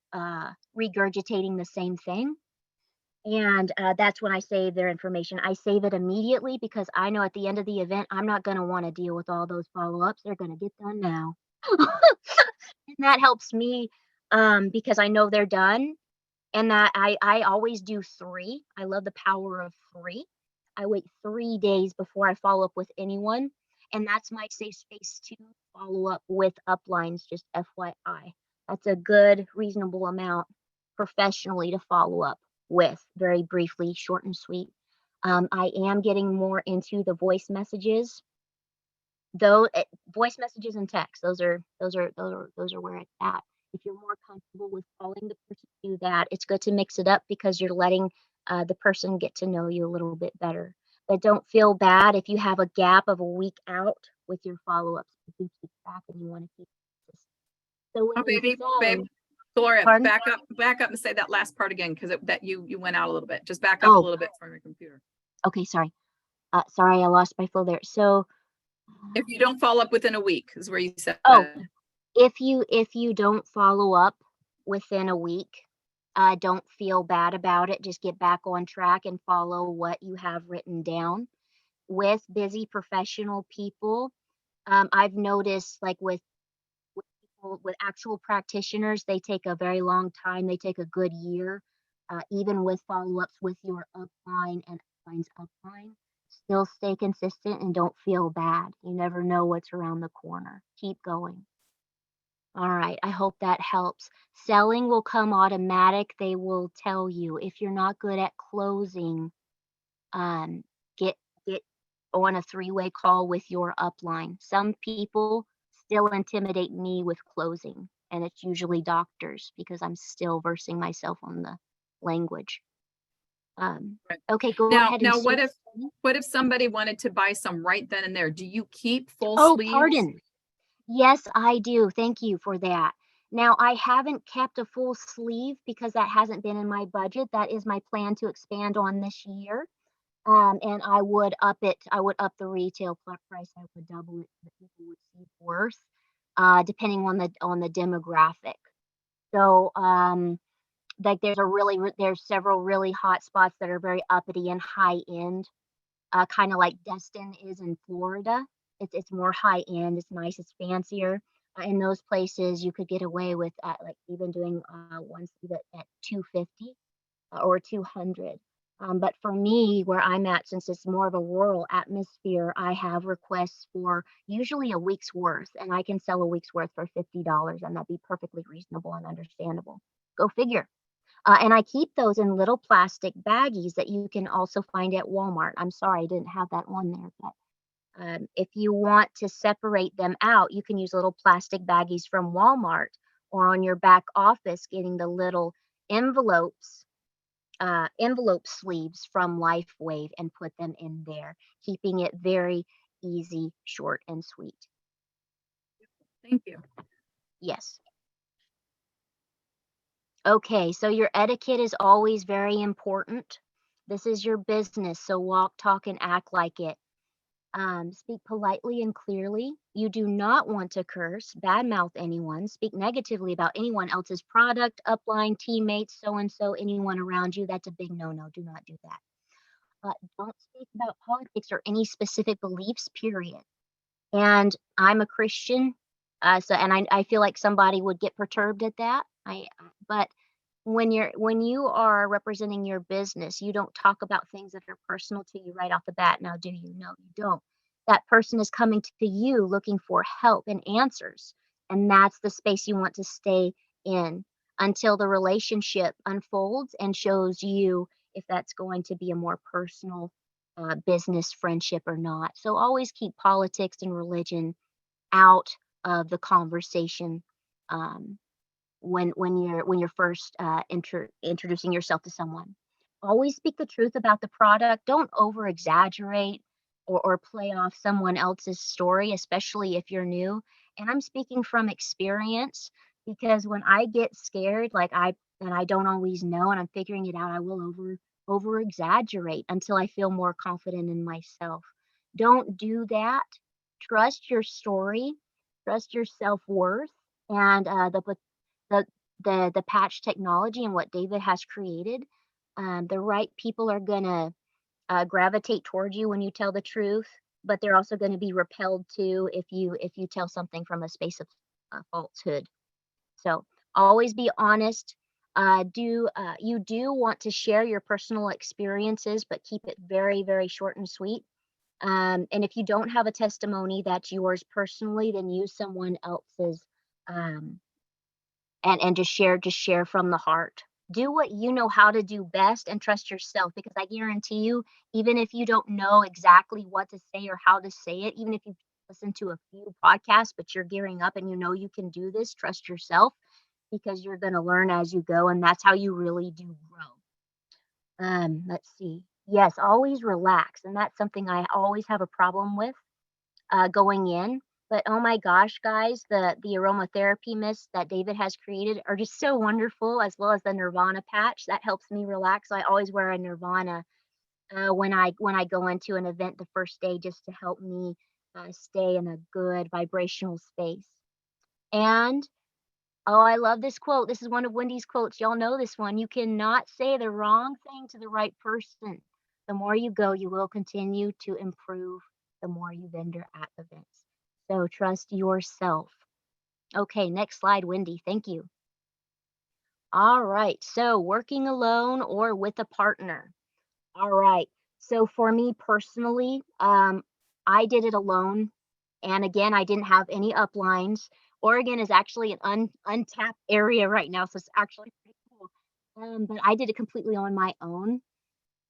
regurgitating the same thing. And that's when I save their information. I save it immediately, because I know at the end of the event, I'm not going to want to deal with all those follow-ups. They're going to get done now. And that helps me, because I know they're done, and that I always do 3. I love the power of 3. I wait 3 days before I follow up with anyone. And that's my safe space to follow up with uplines, just FYI. That's a good, reasonable amount professionally to follow up with, very briefly, short and sweet. I am getting more into the voice messages, though. Voice messages and text, those are where it's at. If you're more comfortable with calling the person to do that, it's good to mix it up, because you're letting the person get to know you a little bit better. But don't feel bad if you have a gap of a week out with your follow-ups. You keep track and you want to keep this. So Oh, when you babe, say, Gloria, pardon? back up and say that last part again, because that you went out a little bit. Just back up a Oh, little bit from your computer. okay, sorry. Sorry, I lost my flow there. So If you don't follow up within a week is where you said. Oh, if you don't follow up within a week, don't feel bad about it. Just get back on track and follow what you have written down. With busy professional people, I've noticed like with people with actual practitioners, they take a very long time. They take a good year, even with follow-ups with your upline and upline's upline. Still stay consistent and don't feel bad. You never know what's around the corner. Keep going. All right, I hope that helps. Selling will come automatic. They will tell you if you're not good at closing, um, get on a three-way call with your upline. Some people still intimidate me with closing, and it's usually doctors because I'm still versing myself on the language. Right. Okay, go Now, ahead and now what switch. if somebody wanted to buy some right then and there? Do you keep full Oh, sleeves? pardon. Yes, I do. Thank you for that. Now, I haven't kept a full sleeve because that hasn't been in my budget. That is my plan to expand on this year. And I would up it. I would up the retail price. I would double it so that people would see worth, depending on the demographic. So, like there's several really hot spots that are very uppity and high end, kind of like Destin is in Florida. It's more high end. It's nice. It's fancier. In those places, you could get away with like even doing one sleeve at 250 or 200. But for me, where I'm at, since it's more of a rural atmosphere, I have requests for usually a week's worth, and I can sell a week's worth for $50, and that'd be perfectly reasonable and understandable. Go figure. And I keep those in little plastic baggies that you can also find at Walmart. I'm sorry I didn't have that one there, but if you want to separate them out, you can use little plastic baggies from Walmart or on your back office, getting the little envelopes, envelope sleeves from LifeWave and put them in there, keeping it very easy, short, and sweet. Thank you. Yes. Okay, so your etiquette is always very important. This is your business, so walk, talk, and act like it. Speak politely and clearly. You do not want to curse, badmouth anyone, speak negatively about anyone else's product, upline, teammates, so and so, anyone around you. That's a big no no. Do not do that. Don't speak about politics or any specific beliefs, period. And I'm a Christian, I feel like somebody would get perturbed at that. But when you are representing your business, you don't talk about things that are personal to you right off the bat. Now, do you? No, you don't. That person is coming to you looking for help and answers, and that's the space you want to stay in until the relationship unfolds and shows you if that's going to be a more personal business friendship or not. So always keep politics and religion out of the conversation. Um, when you're first introducing yourself to someone. Always speak the truth about the product. Don't over exaggerate or play off someone else's story, especially if you're new. And I'm speaking from experience because when I get scared, and I don't always know and I'm figuring it out, I will over exaggerate until I feel more confident in myself. Don't do that. Trust your story, trust your self-worth, and the the patch technology and what David has created. The right people are gonna gravitate towards you when you tell the truth, but they're also going to be repelled too if you tell something from a space of falsehood. So always be honest. Do You do want to share your personal experiences, but keep it very very short and sweet. And if you don't have a testimony that's yours personally, then use someone else's um, and just share from the heart. Do what you know how to do best and trust yourself, because I guarantee you, even if you don't know exactly what to say or how to say it, even if you've listened to a few podcasts but you're gearing up and you know you can do this, trust yourself, because you're going to learn as you go, and that's how you really do grow. Let's see. Yes, always relax, and that's something I always have a problem with going in. But oh my gosh, guys, the aromatherapy mists that David has created are just so wonderful, as well as the Nirvana patch that helps me relax. So I always wear a Nirvana when I go into an event the first day, just to help me stay in a good vibrational space. And oh, I love this quote. This is one of Wendy's quotes. Y'all know this one. You cannot say the wrong thing to the right person. The more you go, you will continue to improve the more you vendor at events. So trust yourself. Okay, next slide, Wendy. Thank you. All right. So working alone or with a partner. All right. So for me personally, I did it alone. And again, I didn't have any uplines. Oregon is actually an untapped area right now, so it's actually pretty cool. But I did it completely on my own,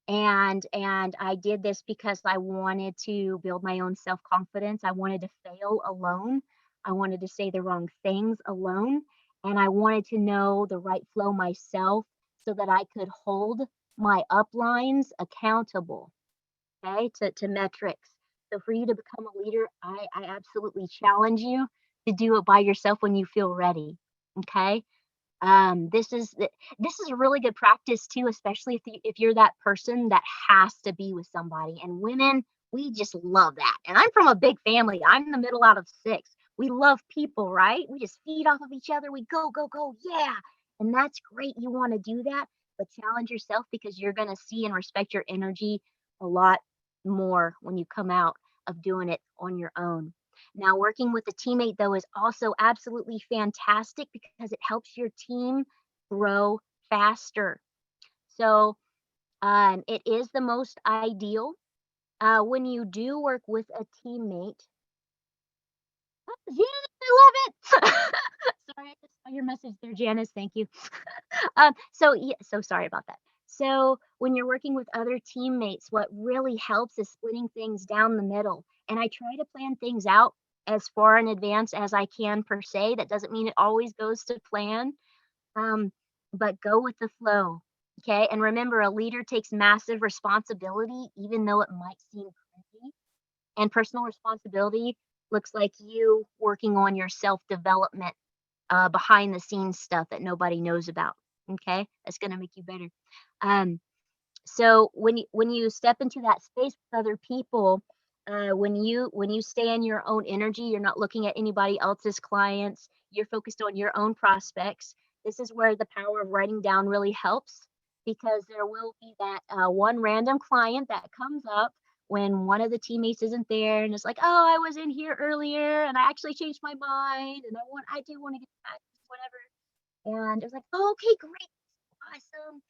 and I did this because I wanted to build my own self-confidence. I wanted to fail alone. I wanted to say the wrong things alone, and I wanted to know the right flow myself so that I could hold my uplines accountable, okay, to metrics. So for you to become a leader, I absolutely challenge you to do it by yourself when you feel ready. Okay. This is a really good practice too, especially if you're that person that has to be with somebody. And women, we just love that. And I'm from a big family. I'm the middle out of six. We love people, right? We just feed off of each other. We go, go, go. Yeah. And that's great. You want to do that, but challenge yourself because you're going to see and respect your energy a lot more when you come out of doing it on your own. Now, working with a teammate, though, is also absolutely fantastic because it helps your team grow faster. So, it is the most ideal when you do work with a teammate. Yes, I love it. Sorry, I just saw your message there, Janice. Thank you. So yeah, so sorry about that. So when you're working with other teammates, what really helps is splitting things down the middle. And I try to plan things out as far in advance as I can per se. That doesn't mean it always goes to plan, um, but go with the flow. Okay. And remember, a leader takes massive responsibility, even though it might seem crazy. And personal responsibility looks like you working on your self development, behind the scenes stuff that nobody knows about. Okay, that's going to make you better. Um, so when you step into that space with other people, when you stay in your own energy, you're not looking at anybody else's clients. You're focused on your own prospects. This is where the power of writing down really helps because there will be that one random client that comes up when one of the teammates isn't there and it's like, oh, I was in here earlier and I actually changed my mind and I do want to get back, whatever. And it was like, oh, okay, great, awesome.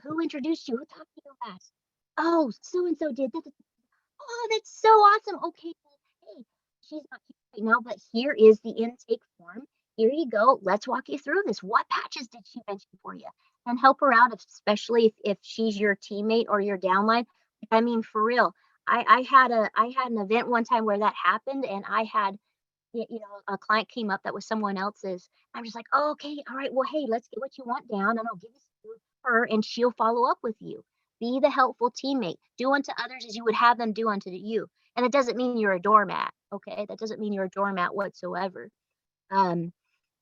Who introduced you? Who talked to you last? Oh, so and so did. Oh, that's so awesome. Okay, well, hey, she's not here right now, but here is the intake form. Here you go. Let's walk you through this. What patches did she mention for you? And help her out, especially if she's your teammate or your downline. I mean, for real. I had an event one time where that happened, and I had a client came up that was someone else's. I'm just like, oh, okay, all right, well, hey, let's get what you want down, and I'll give this to her, and she'll follow up with you. Be the helpful teammate. Do unto others as you would have them do unto you. And it doesn't mean you're a doormat, okay? That doesn't mean you're a doormat whatsoever. Um,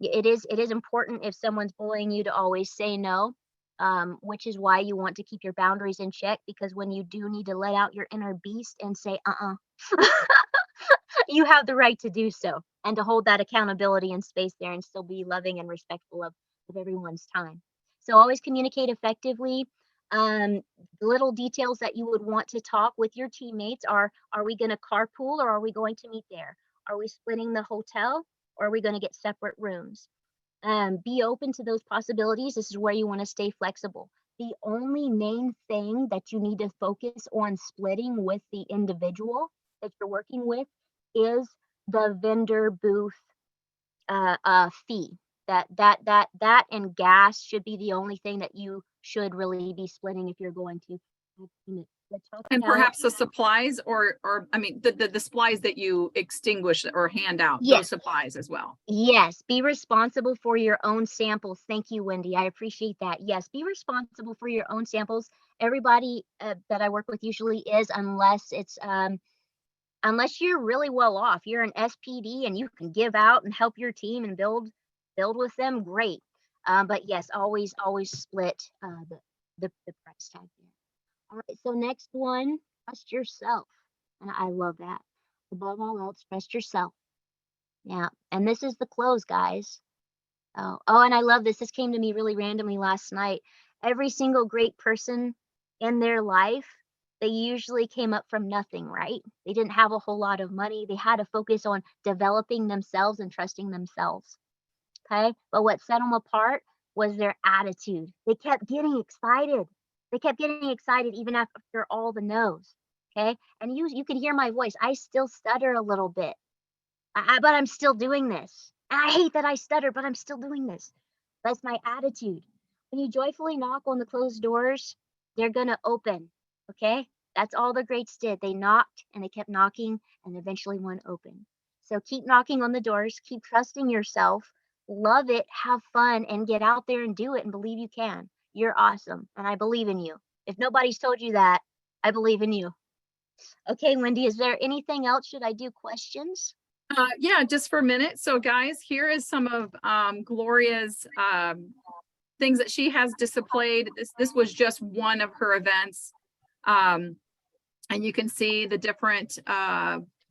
it is important if someone's bullying you to always say no, which is why you want to keep your boundaries in check because when you do need to let out your inner beast and say, you have the right to do so and to hold that accountability and space there and still be loving and respectful of everyone's time. So always communicate effectively. Um, the little details that you would want to talk with your teammates are we going to carpool or are we going to meet there? Are we splitting the hotel or are we going to get separate rooms? Be open to those possibilities. This is where you want to stay flexible. The only main thing that you need to focus on splitting with the individual that you're working with is the vendor booth fee. That and gas should be the only thing that you should really be splitting if you're going to. And perhaps the supplies or I mean, the supplies that you extinguish or hand out, Yes. those supplies as well. Yes, be responsible for your own samples. Thank you, Wendy. I appreciate that. Yes, be responsible for your own samples. Everybody that I work with usually is, unless you're really well off. You're an SPD and you can give out and help your team and build with them. Great. But yes, always split the price tag there. All right. So next one, trust yourself, and I love that. Above all else, trust yourself. Yeah. And this is the close, guys. Oh, and I love this. This came to me really randomly last night. Every single great person in their life, they usually came up from nothing, right? They didn't have a whole lot of money. They had to focus on developing themselves and trusting themselves. Okay. But what set them apart was their attitude. They kept getting excited. They kept getting excited even after all the no's. Okay. And you could hear my voice. I still stutter a little bit. But I'm still doing this. And I hate that I stutter, but I'm still doing this. That's my attitude. When you joyfully knock on the closed doors, they're going to open. Okay. That's all the greats did. They knocked and they kept knocking and eventually one opened. So keep knocking on the doors, keep trusting yourself, love it, have fun, and get out there and do it and believe you can. You're awesome. And I believe in you. If nobody's told you that, I believe in you. Okay, Wendy, is there anything else? Should I do questions? Yeah, just for a minute. So guys, here is some of Gloria's things that she has displayed. This was just one of her events. And you can see the different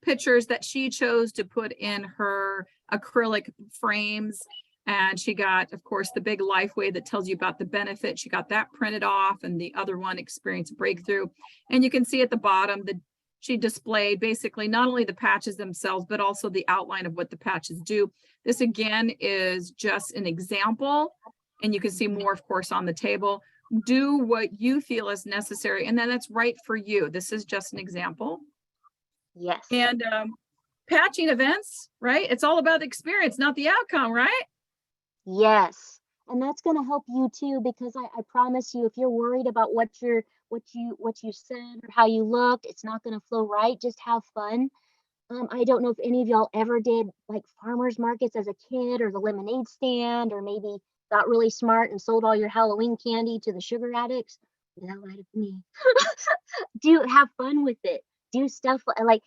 pictures that she chose to put in her acrylic frames. And she got, of course, the big LifeWay that tells you about the benefit. She got that printed off, and the other one, Experience Breakthrough. And you can see at the bottom that she displayed basically not only the patches themselves, but also the outline of what the patches do. This again is just an example, and you can see more, of course, on the table. Do what you feel is necessary, and then that's right for you. This is just an example. Yes. And patching events, right? It's all about the experience, not the outcome, right? Yes. And that's going to help you too, because I promise you, if you're worried about what you said or how you looked, it's not going to flow right. Just have fun. I don't know if any of y'all ever did like farmers markets as a kid, or the lemonade stand, or maybe got really smart and sold all your Halloween candy to the sugar addicts. That light of me. Do have fun with it. Do stuff like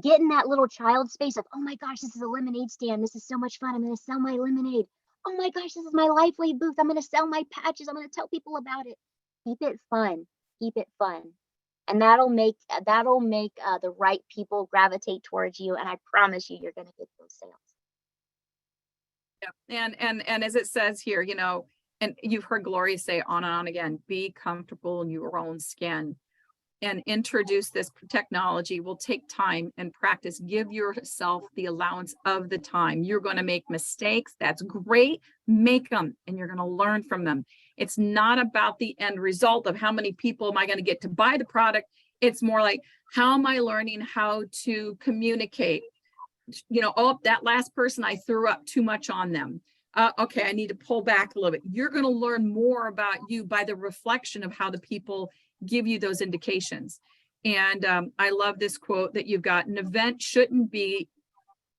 get in that little child space of, oh my gosh, this is a lemonade stand. This is so much fun. I'm going to sell my lemonade. Oh my gosh, this is my LifeWay booth. I'm going to sell my patches. I'm going to tell people about it. Keep it fun. Keep it fun. And that'll make the right people gravitate towards you. And I promise you're going to get those sales. Yeah. And as it says here, you know, and you've heard Gloria say on and on again, be comfortable in your own skin. And introduce this technology will take time and practice. Give yourself the allowance of the time. You're going to make mistakes. That's great. Make them, and you're going to learn from them. It's not about the end result of how many people am I going to get to buy the product. It's more like, how am I learning how to communicate? You know, oh, that last person, I threw up too much on them. Okay, I need to pull back a little bit. You're going to learn more about you by the reflection of how the people give you those indications. And I love this quote that you've got. An event shouldn't be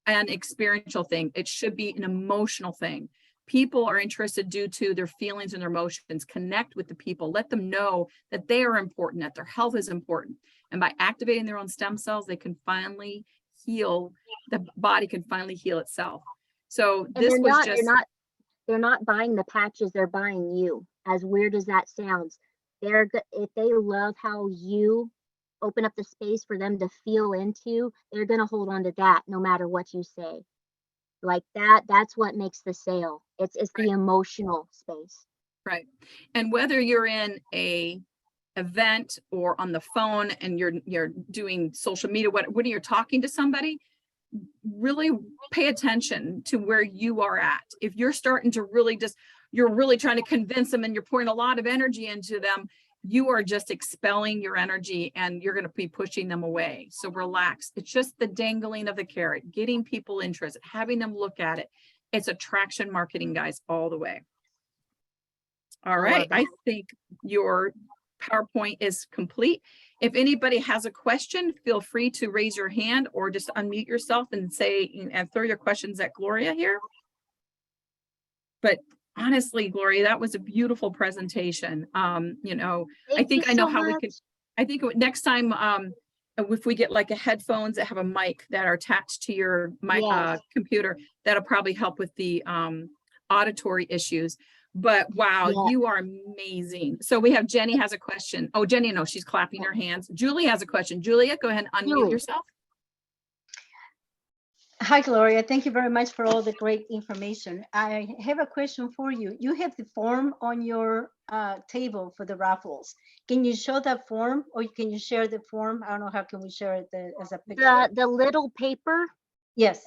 an experiential thing. It should be an emotional thing. People are interested due to their feelings and their emotions. Connect with the people. Let them know that they are important, that their health is important. And by activating their own stem cells, they can finally heal. The body can finally heal itself. So and this was just... They're not buying the patches. They're buying you. As weird as that sounds. If they love how you open up the space for them to feel into, they're going to hold on to that no matter what you say. Like that's what makes the sale. It's right. The emotional space. Right. And whether you're in a event or on the phone and you're doing social media, when you're talking to somebody, really pay attention to where you are at. If you're starting to you're really trying to convince them and you're pouring a lot of energy into them, you are just expelling your energy and you're going to be pushing them away. So relax. It's just the dangling of the carrot, getting people interested, having them look at it. It's attraction marketing, guys, all the way. All right. I think your PowerPoint is complete. If anybody has a question, feel free to raise your hand or just unmute yourself and throw your questions at Gloria here. But honestly, Gloria, that was a beautiful presentation. You know, I think I know how we could, I think next time, if we get like a headphones that have a mic that are attached to your computer, that'll probably help with the auditory issues. But wow, you are amazing. So we have Jenny has a question. Oh, Jenny, no, she's clapping her hands. Julie has a question. Julia, go ahead and unmute yourself. Hi, Gloria. Thank you very much for all the great information. I have a question for you. You have the form on your table for the raffles. Can you show that form, or can you share the form? I don't know, how can we share it as a picture? The little paper, Yes.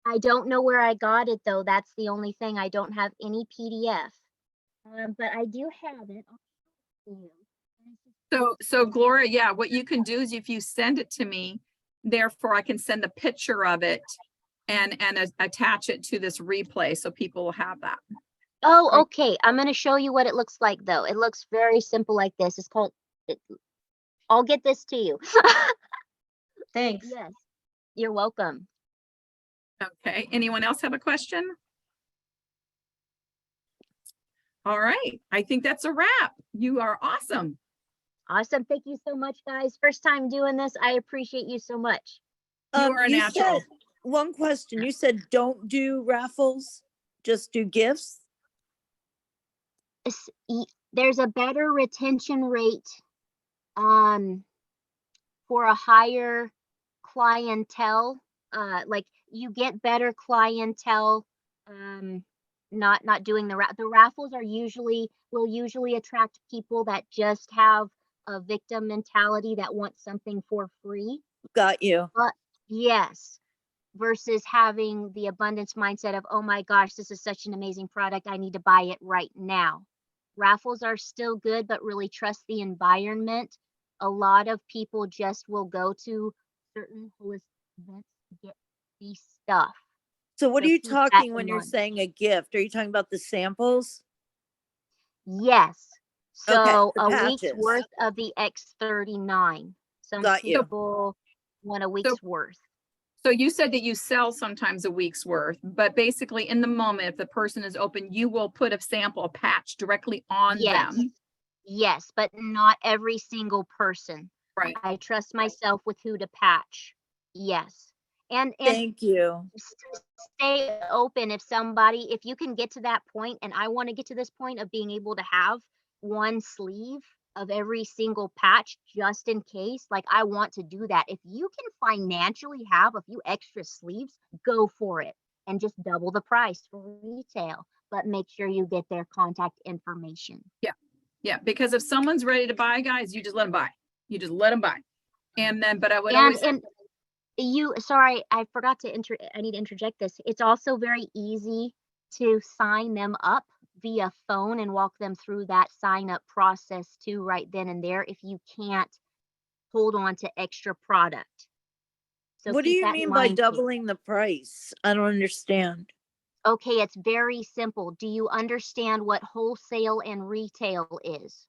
I don't know where I got it though. That's the only thing. I don't have any PDF. But I do have it. I'll show you. So Gloria, yeah, what you can do is if you send it to me, therefore I can send a picture of it and attach it to this replay so people will have that. Oh, Right. okay. I'm going to show you what it looks like though. It looks very simple like this. It's called, I'll get this to you. Thanks. Yes, you're welcome. Okay, anyone else have a question? All right, I think that's a wrap. You are awesome. Awesome. Thank you so much, guys. First time doing this. I appreciate you so much. You are a You natural. said, one question, you said don't do raffles, just do gifts? There's a better retention rate for a higher clientele. Like you get better clientele not doing the raffles will usually attract people that just have a victim mentality that wants something for free. Got you. But yes, versus having the abundance mindset of, oh my gosh, this is such an amazing product, I need to buy it right now. Raffles are still good, but really trust the environment. A lot of people just will go to certain holistic events to get free stuff. So what So are you keep that talking in when you're mind. saying a gift? Are you talking about the samples? Yes. Okay, So the a week's patches. worth of the X39. Some Got you. people want a week's worth. So you said that you sell sometimes a week's worth, but basically in the moment, if the person is open, you will put a sample, a patch directly on Yes. them. Yes, but not every single person. Right. I trust myself with who to patch. Yes. And Thank you. stay open if you can get to that point, and I want to get to this point of being able to have one sleeve of every single patch just in case. Like I want to do that. If you can financially have a few extra sleeves, go for it and just double the price for retail, but make sure you get their contact information. Yeah, because if someone's ready to buy, guys, you just let them buy. You just let them buy. And then, but I would always, And sorry, I forgot to I need to interject this. It's also very easy to sign them up via phone and walk them through that sign up process too, right then and there, if you can't hold on to extra product. So What do keep you that in mean by mind too. doubling the price? I don't understand. Okay, it's very simple. Do you understand what wholesale and retail is?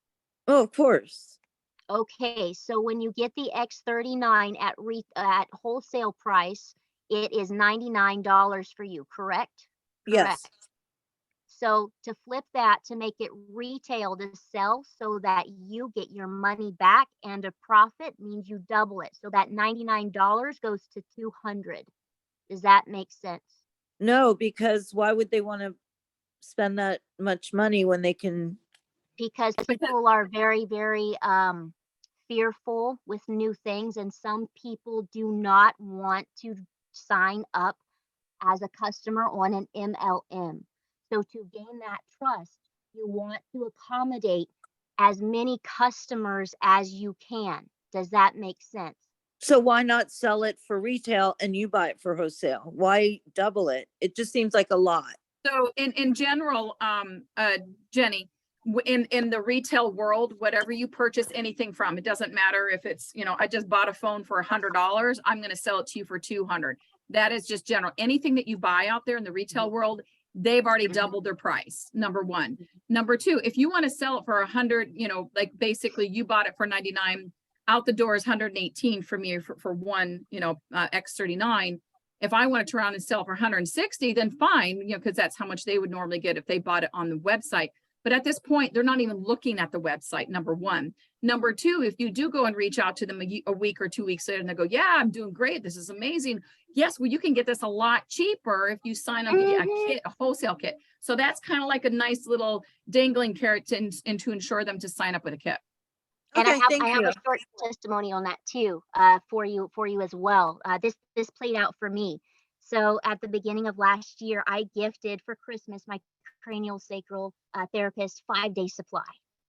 Oh, of course. Okay, so when you get the X39 at wholesale price, it is $99 for you, correct? Yes. Correct. So to flip that to make it retail to sell so that you get your money back and a profit means you double it. So that $99 goes to $200. Does that make sense? No, because why would they want to spend that much money when they can? Because people are very, very fearful with new things, and some people do not want to sign up as a customer on an MLM. So to gain that trust, you want to accommodate as many customers as you can. Does that make sense? So why not sell it for retail and you buy it for wholesale? Why double it? It just seems like a lot. so in general, Jenny, in the retail world, whatever you purchase anything from, it doesn't matter if it's, I just bought a phone for $100, I'm going to sell it to you for 200. That is just general. Anything that you buy out there in the retail world, they've already doubled their price. Number one. Number two, if you want to sell it for 100, like basically you bought it for 99, out the door is 118 from you for one, X39. If I want to turn around and sell for 160, then fine, because that's how much they would normally get if they bought it on the website. But at this point, they're not even looking at the website, number one. Number two, if you do go and reach out to them a week or 2 weeks later and they go, yeah, I'm doing great, this is amazing. Yes, well, you can get this a lot cheaper if you sign up a wholesale kit. So that's kind of like a nice little dangling carrot to ensure them to sign up with a kit. And Okay, thank I have you. a short testimony on that too, for you as well. This played out for me. So at the beginning of last year, I gifted for Christmas my cranial sacral therapist 5-day supply,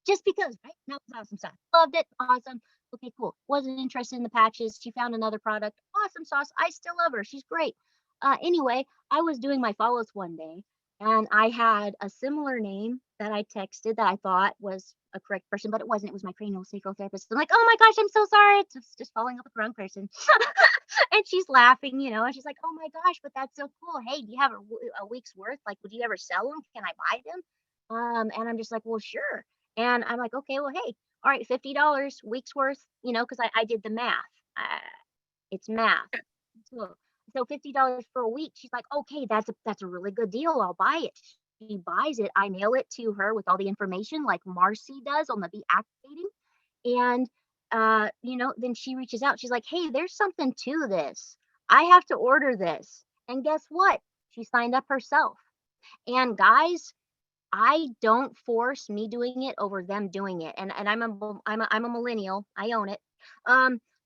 just because, right? That was awesome stuff. Loved it. Awesome. Okay, cool. Wasn't interested in the patches. She found another product. Awesome sauce. I still love her. She's great. Anyway, I was doing my follows one day, and I had a similar name that I texted that I thought was a correct person, but it wasn't. It was my cranial sacral therapist. I'm like, oh my gosh, I'm so sorry. It's just following up with the wrong person. And she's laughing, and she's like, oh my gosh, but that's so cool. Hey, do you have a week's worth? Like, would you ever sell them? Can I buy them? And I'm just like, well, sure. And I'm like, okay, well, hey, all right, $50 week's worth, because I did the math. Uh, it's math. So, so $50 for a week. She's like, okay, that's a really good deal. I'll buy it. She buys it. I mail it to her with all the information like Marcy does on the be activating. And then she reaches out. She's like, hey, there's something to this. I have to order this. And guess what? She signed up herself. And guys, I don't force me doing it over them doing it. And I'm a millennial. I own it.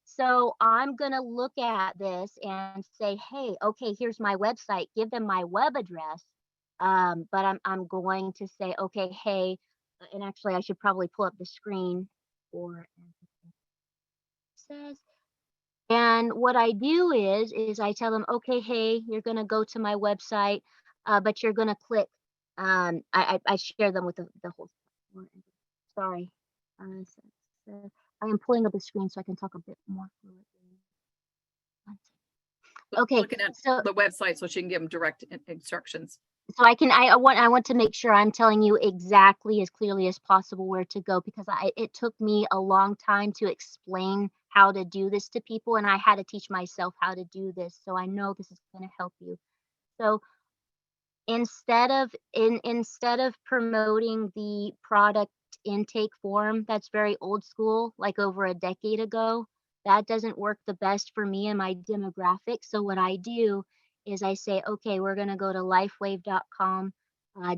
So I'm gonna look at this and say, hey, okay, here's my website. Give them my web address. But I'm going to say, okay, hey, and actually I should probably pull up the screen for says. And what I do is I tell them, okay, hey, you're gonna go to my website, but you're gonna click. I share them with the whole. Sorry, I am pulling up the screen so I can talk a bit more fluently. Okay, Looking at so the website so she can give them direct instructions. so I want to make sure I'm telling you exactly as clearly as possible where to go, because it took me a long time to explain how to do this to people, and I had to teach myself how to do this. So I know this is going to help you. So instead of promoting the product intake form, that's very old school, like over a decade ago, that doesn't work the best for me and my demographic. So what I do is I say, okay, we're going to go to lifewave.com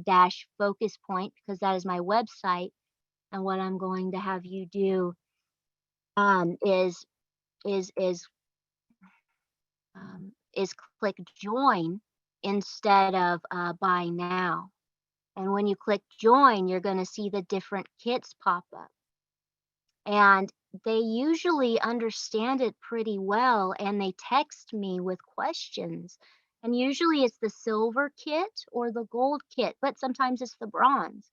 dash focus point, because that is my website. And what I'm going to have you do is is is is click join instead of buy now. And when you click join, you're going to see the different kits pop up. And they usually understand it pretty well, and they text me with questions. And usually it's the silver kit or the gold kit, but sometimes it's the bronze.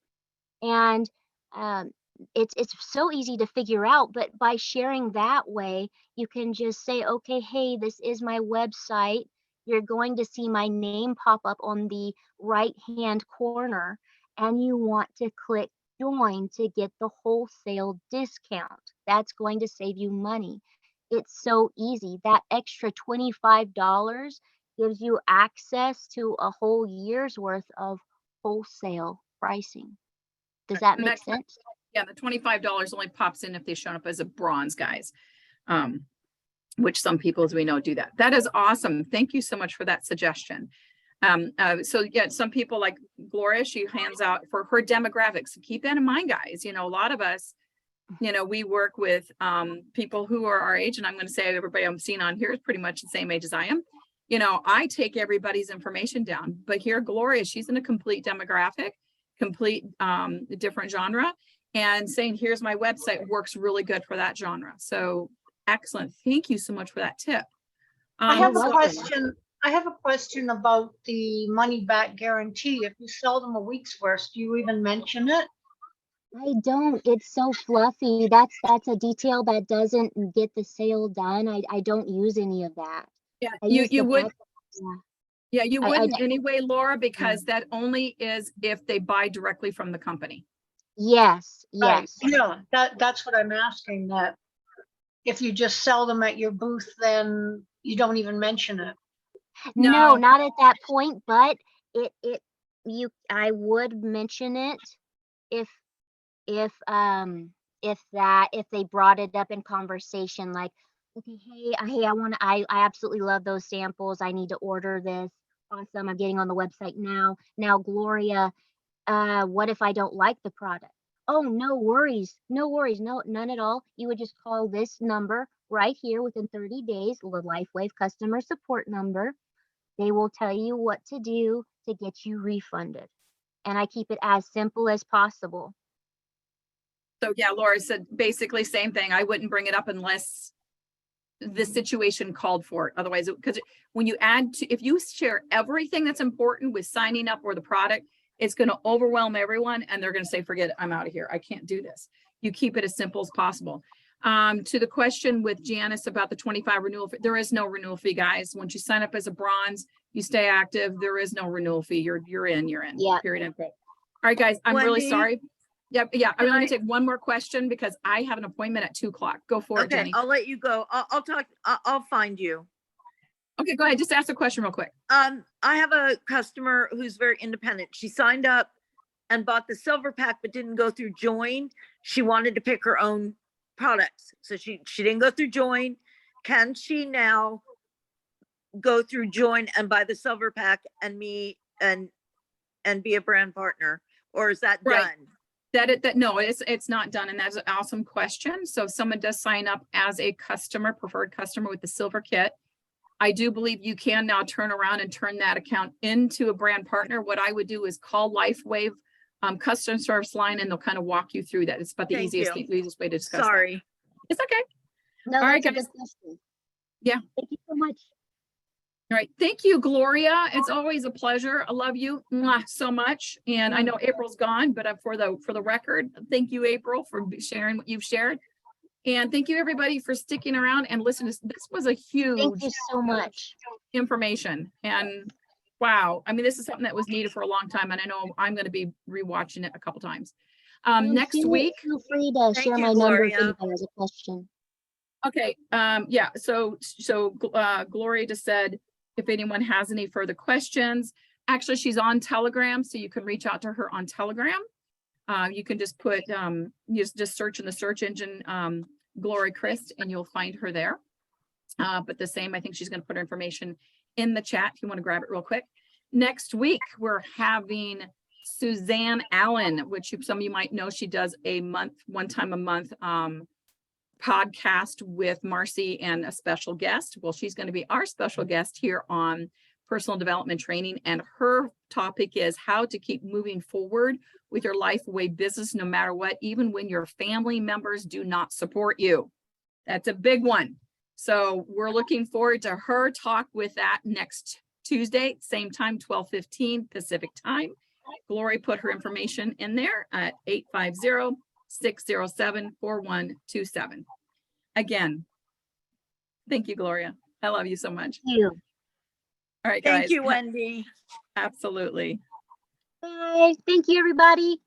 And um, it's so easy to figure out, but by sharing that way, you can just say, okay, hey, this is my website. You're going to see my name pop up on the right hand corner, and you want to click join to get the wholesale discount. That's going to save you money. It's so easy. That extra $25 gives you access to a whole year's worth of wholesale pricing. Does that And make that, sense? yeah, the $25 only pops in if they show up as a bronze, guys. Which some people, as we know, do that. That is awesome. Thank you so much for that suggestion. So yeah, some people like Gloria, she hands out for her demographics. So keep that in mind, guys. A lot of us, we work with people who are our age, and I'm going to say everybody I'm seeing on here is pretty much the same age as I am. I take everybody's information down, but here Gloria, she's in a complete demographic, complete different genre, and saying, here's my website, works really good for that genre. So excellent. Thank you so much for that tip. I have a welcome. question. I have a question about the money back guarantee. If you sell them a week's worth, do you even mention it? I don't. It's so fluffy. That's a detail that doesn't get the sale done. I don't use any of that. Yeah, I you use the would. back. Yeah. Yeah, you I wouldn't d- anyway, Laura, because that only is if they buy directly from the company. Yes, Right. yes. Yeah, that's what I'm asking, that if you just sell them at your booth, then you don't even mention it. No, No. not at that point, but I would mention it if if um if they brought it up in conversation, like, okay, hey, I absolutely love those samples. I need to order this. Awesome. I'm getting on the website now. Now, Gloria, what if I don't like the product? Oh, no worries. No worries. No, none at all. You would just call this number right here within 30 days, the LifeWave customer support number. They will tell you what to do to get you refunded. And I keep it as simple as possible. So yeah, Laura said basically same thing. I wouldn't bring it up unless the situation called for it. Otherwise, because when you add to, if you share everything that's important with signing up or the product, it's going to overwhelm everyone and they're going to say, forget it, I'm out of here. I can't do this. You keep it as simple as possible. To the question with Janice about the 25 renewal fee, there is no renewal fee, guys. Once you sign up as a bronze, you stay active. There is no renewal fee. You're in. Yeah. Period. End quote. All right, guys, I'm really Wendy? sorry. Yeah. I'm Can going I- to take one more question because I have an appointment at 2:00. Go for it, Okay, Jenny. I'll let you go. I'll talk, I'll find you. Okay, go ahead. Just ask a question real quick. I have a customer who's very independent. She signed up and bought the silver pack, but didn't go through join. She wanted to pick her own products. So she didn't go through join. Can she now go through join and buy the silver pack and me and be a brand partner? Or is that Right. done? No, it's not done. And that's an awesome question. So if someone does sign up as a customer, preferred customer with the silver kit, I do believe you can now turn around and turn that account into a brand partner. What I would do is call LifeWave customer service line and they'll kind of walk you through that. It's about the Thank easiest you. way to discuss that. Sorry. It's okay. No, All right, that's a guys. good question. Yeah. Thank you so much. All right. Thank you, Gloria. It's always a pleasure. I love you so much. And I know April's gone, but for the record, thank you, April, for sharing what you've shared. And thank you, everybody, for sticking around and listening. This was a Thank huge you so much. information. And wow, I mean, this is something that was needed for a long time. And I know I'm going to be rewatching it a couple times. Next week. Feel free to Thank share you, my number if Gloria. anybody has a question. Okay. Yeah. So Gloria just said, if anyone has any further questions, actually she's on Telegram, so you can reach out to her on Telegram. You can just put, just search in the search engine, Gloria Christ, and you'll find her there. But the same, I think she's going to put her information in the chat if you want to grab it real quick. Next week, we're having Suzanne Allen, which some of you might know, she does one time a month, podcast with Marcy and a special guest. Well, she's going to be our special guest here on personal development training. And her topic is how to keep moving forward with your LifeWave business, no matter what, even when your family members do not support you. That's a big one. So we're looking forward to her talk with that next Tuesday, same time, 12:15 Pacific time. Gloria put her information in there at 850-607-4127. Again, thank you, Gloria. I love you so much. Thank you. All right, guys. Thank you, Wendy. Absolutely. Bye. Thank you, everybody.